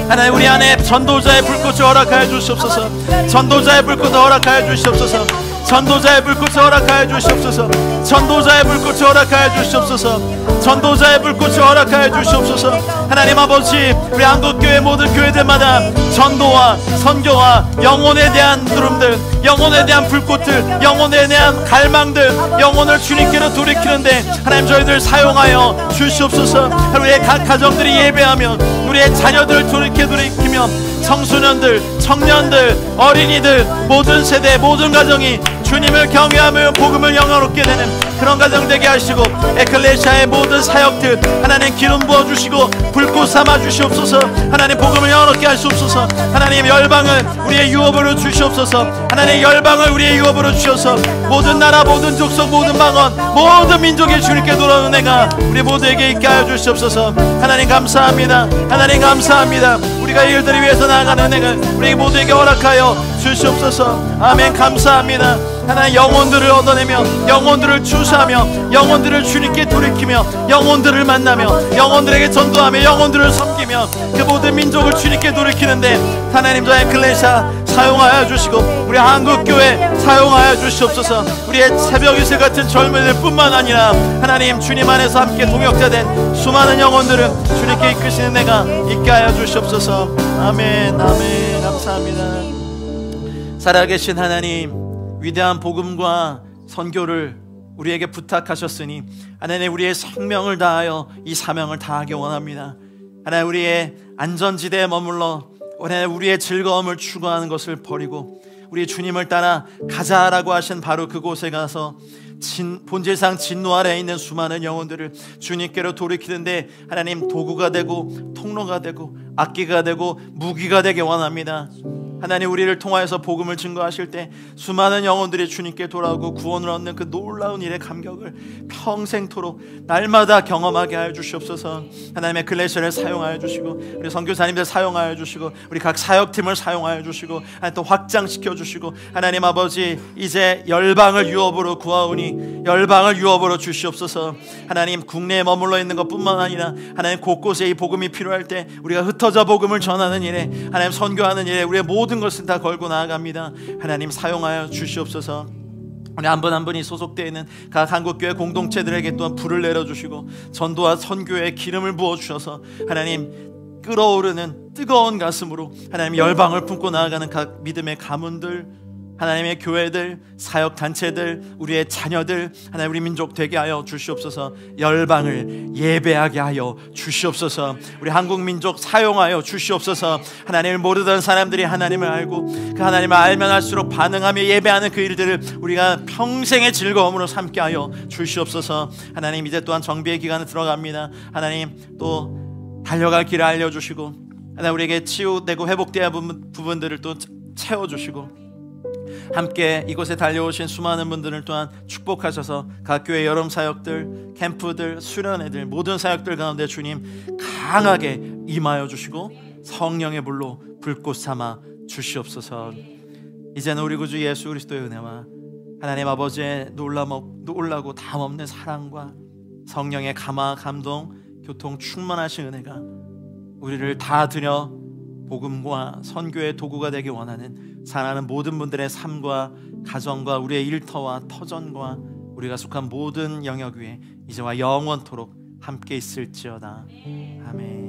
하나님 우리 안에 전도자의 불꽃을 허락하여 주시옵소서. 전도자의 불꽃을 허락하여 주시옵소서. 전도자의 불꽃을 허락하여 주시옵소서. 전도자의 불꽃을 허락하여 주시옵소서. 전도자의 불꽃을 허락하여 주시옵소서. 하나님 아버지, 우리 한국교회 모든 교회들마다 전도와 선교와 영혼에 대한 누름들, 영혼에 대한 불꽃들, 영혼에 대한 갈망들, 영혼을 주님께로 돌이키는데 하나님 저희들 사용하여 주시옵소서. 우리의 각 가정들이 예배하며 우리의 자녀들을 돌이키며 청소년들, 청년들, 어린이들, 모든 세대, 모든 가정이 주님을 경외하며 복음을 영화롭게 되는 그런 가정 되게 하시고, 에클레시아의 모든 사역들 하나님 기름 부어주시고 불꽃 삼아 주시옵소서. 하나님 복음을 영화롭게 하시옵소서. 하나님 열방을 우리의 유업으로 주시옵소서. 하나님 열방을 우리의 유업으로 주셔서 모든 나라, 모든 족속, 모든 방언, 모든 민족의 주님께 돌아오는 은혜가 우리 모두에게 있게 하여 주시옵소서. 하나님 감사합니다. 하나님 감사합니다. 우리가 이 일들을 위해서 나아가는 은혜를 우리 모두에게 허락하여 주시옵소서. 아멘. 감사합니다. 하나님 영혼들을 얻어내며 영혼들을 추수하며 영혼들을 주님께 돌이키며 영혼들을 만나며 영혼들에게 전도하며 영혼들을 섬기며 그 모든 민족을 주님께 돌이키는데 하나님 저의 에클레시아 사용하여 주시고 우리 한국교회 사용하여 주시옵소서. 우리의 새벽 이슬 같은 젊은이들 뿐만 아니라 하나님 주님 안에서 함께 동역자된 수많은 영혼들을 주님께 이끄시는 내가 있게 하여 주시옵소서. 아멘. 아멘. 감사합니다. 살아계신 하나님, 위대한 복음과 선교를 우리에게 부탁하셨으니 하나님 우리의 생명을 다하여 이 사명을 다하기 원합니다. 하나님 우리의 안전지대에 머물러 하나님 우리의 즐거움을 추구하는 것을 버리고 우리 주님을 따라 가자라고 하신 바로 그곳에 가서 본질상 진노 아래에 있는 수많은 영혼들을 주님께로 돌이키는데 하나님 도구가 되고 통로가 되고 악기가 되고 무기가 되게 원합니다. 하나님 우리를 통하여서 복음을 증거하실 때 수많은 영혼들이 주님께 돌아오고 구원을 얻는 그 놀라운 일의 감격을 평생토록 날마다 경험하게 하여 주시옵소서. 하나님의 에클레시아를 사용하여 주시고 우리 선교사님들 사용하여 주시고 우리 각 사역팀을 사용하여 주시고 하나님 또 확장시켜 주시고 하나님 아버지 이제 열방을 유업으로 구하오니 열방을 유업으로 주시옵소서. 하나님 국내에 머물러 있는 것뿐만 아니라 하나님 곳곳에 이 복음이 필요할 때 우리가 흩어져 복음을 전하는 일에 하나님 선교하는 일에 우리의 모든 것을 다 걸고 나아갑니다. 하나님 사용하여 주시옵소서. 우리 한 분 한 분이 소속되어 있는 각 한국교회 공동체들에게 또한 불을 내려주시고 전도와 선교에 기름을 부어주셔서 하나님 끓어오르는 뜨거운 가슴으로 하나님 열방을 품고 나아가는 각 믿음의 가문들, 하나님의 교회들, 사역단체들, 우리의 자녀들, 하나님 우리 민족 되게 하여 주시옵소서. 열방을 예배하게 하여 주시옵소서. 우리 한국 민족 사용하여 주시옵소서. 하나님을 모르던 사람들이 하나님을 알고 그 하나님을 알면 알수록 반응하며 예배하는 그 일들을 우리가 평생의 즐거움으로 삼게 하여 주시옵소서. 하나님 이제 또한 정비의 기간에 들어갑니다. 하나님 또 달려갈 길을 알려주시고 하나님 우리에게 치유되고 회복되어야 할 부분들을 또 채워주시고 함께 이곳에 달려오신 수많은 분들을 또한 축복하셔서 각 교회 여름 사역들, 캠프들, 수련회들 모든 사역들 가운데 주님 강하게 임하여 주시고 성령의 불로 불꽃 삼아 주시옵소서. 이제는 우리 구주 예수 그리스도의 은혜와 하나님 아버지의 놀라고 담없는 사랑과 성령의 감화, 감동, 교통 충만하신 은혜가 우리를 다 드려 복음과 선교의 도구가 되기 원하는 사랑하는 모든 분들의 삶과 가정과 우리의 일터와 터전과 우리가 속한 모든 영역 위에 이제와 영원토록 함께 있을지어다. 아멘.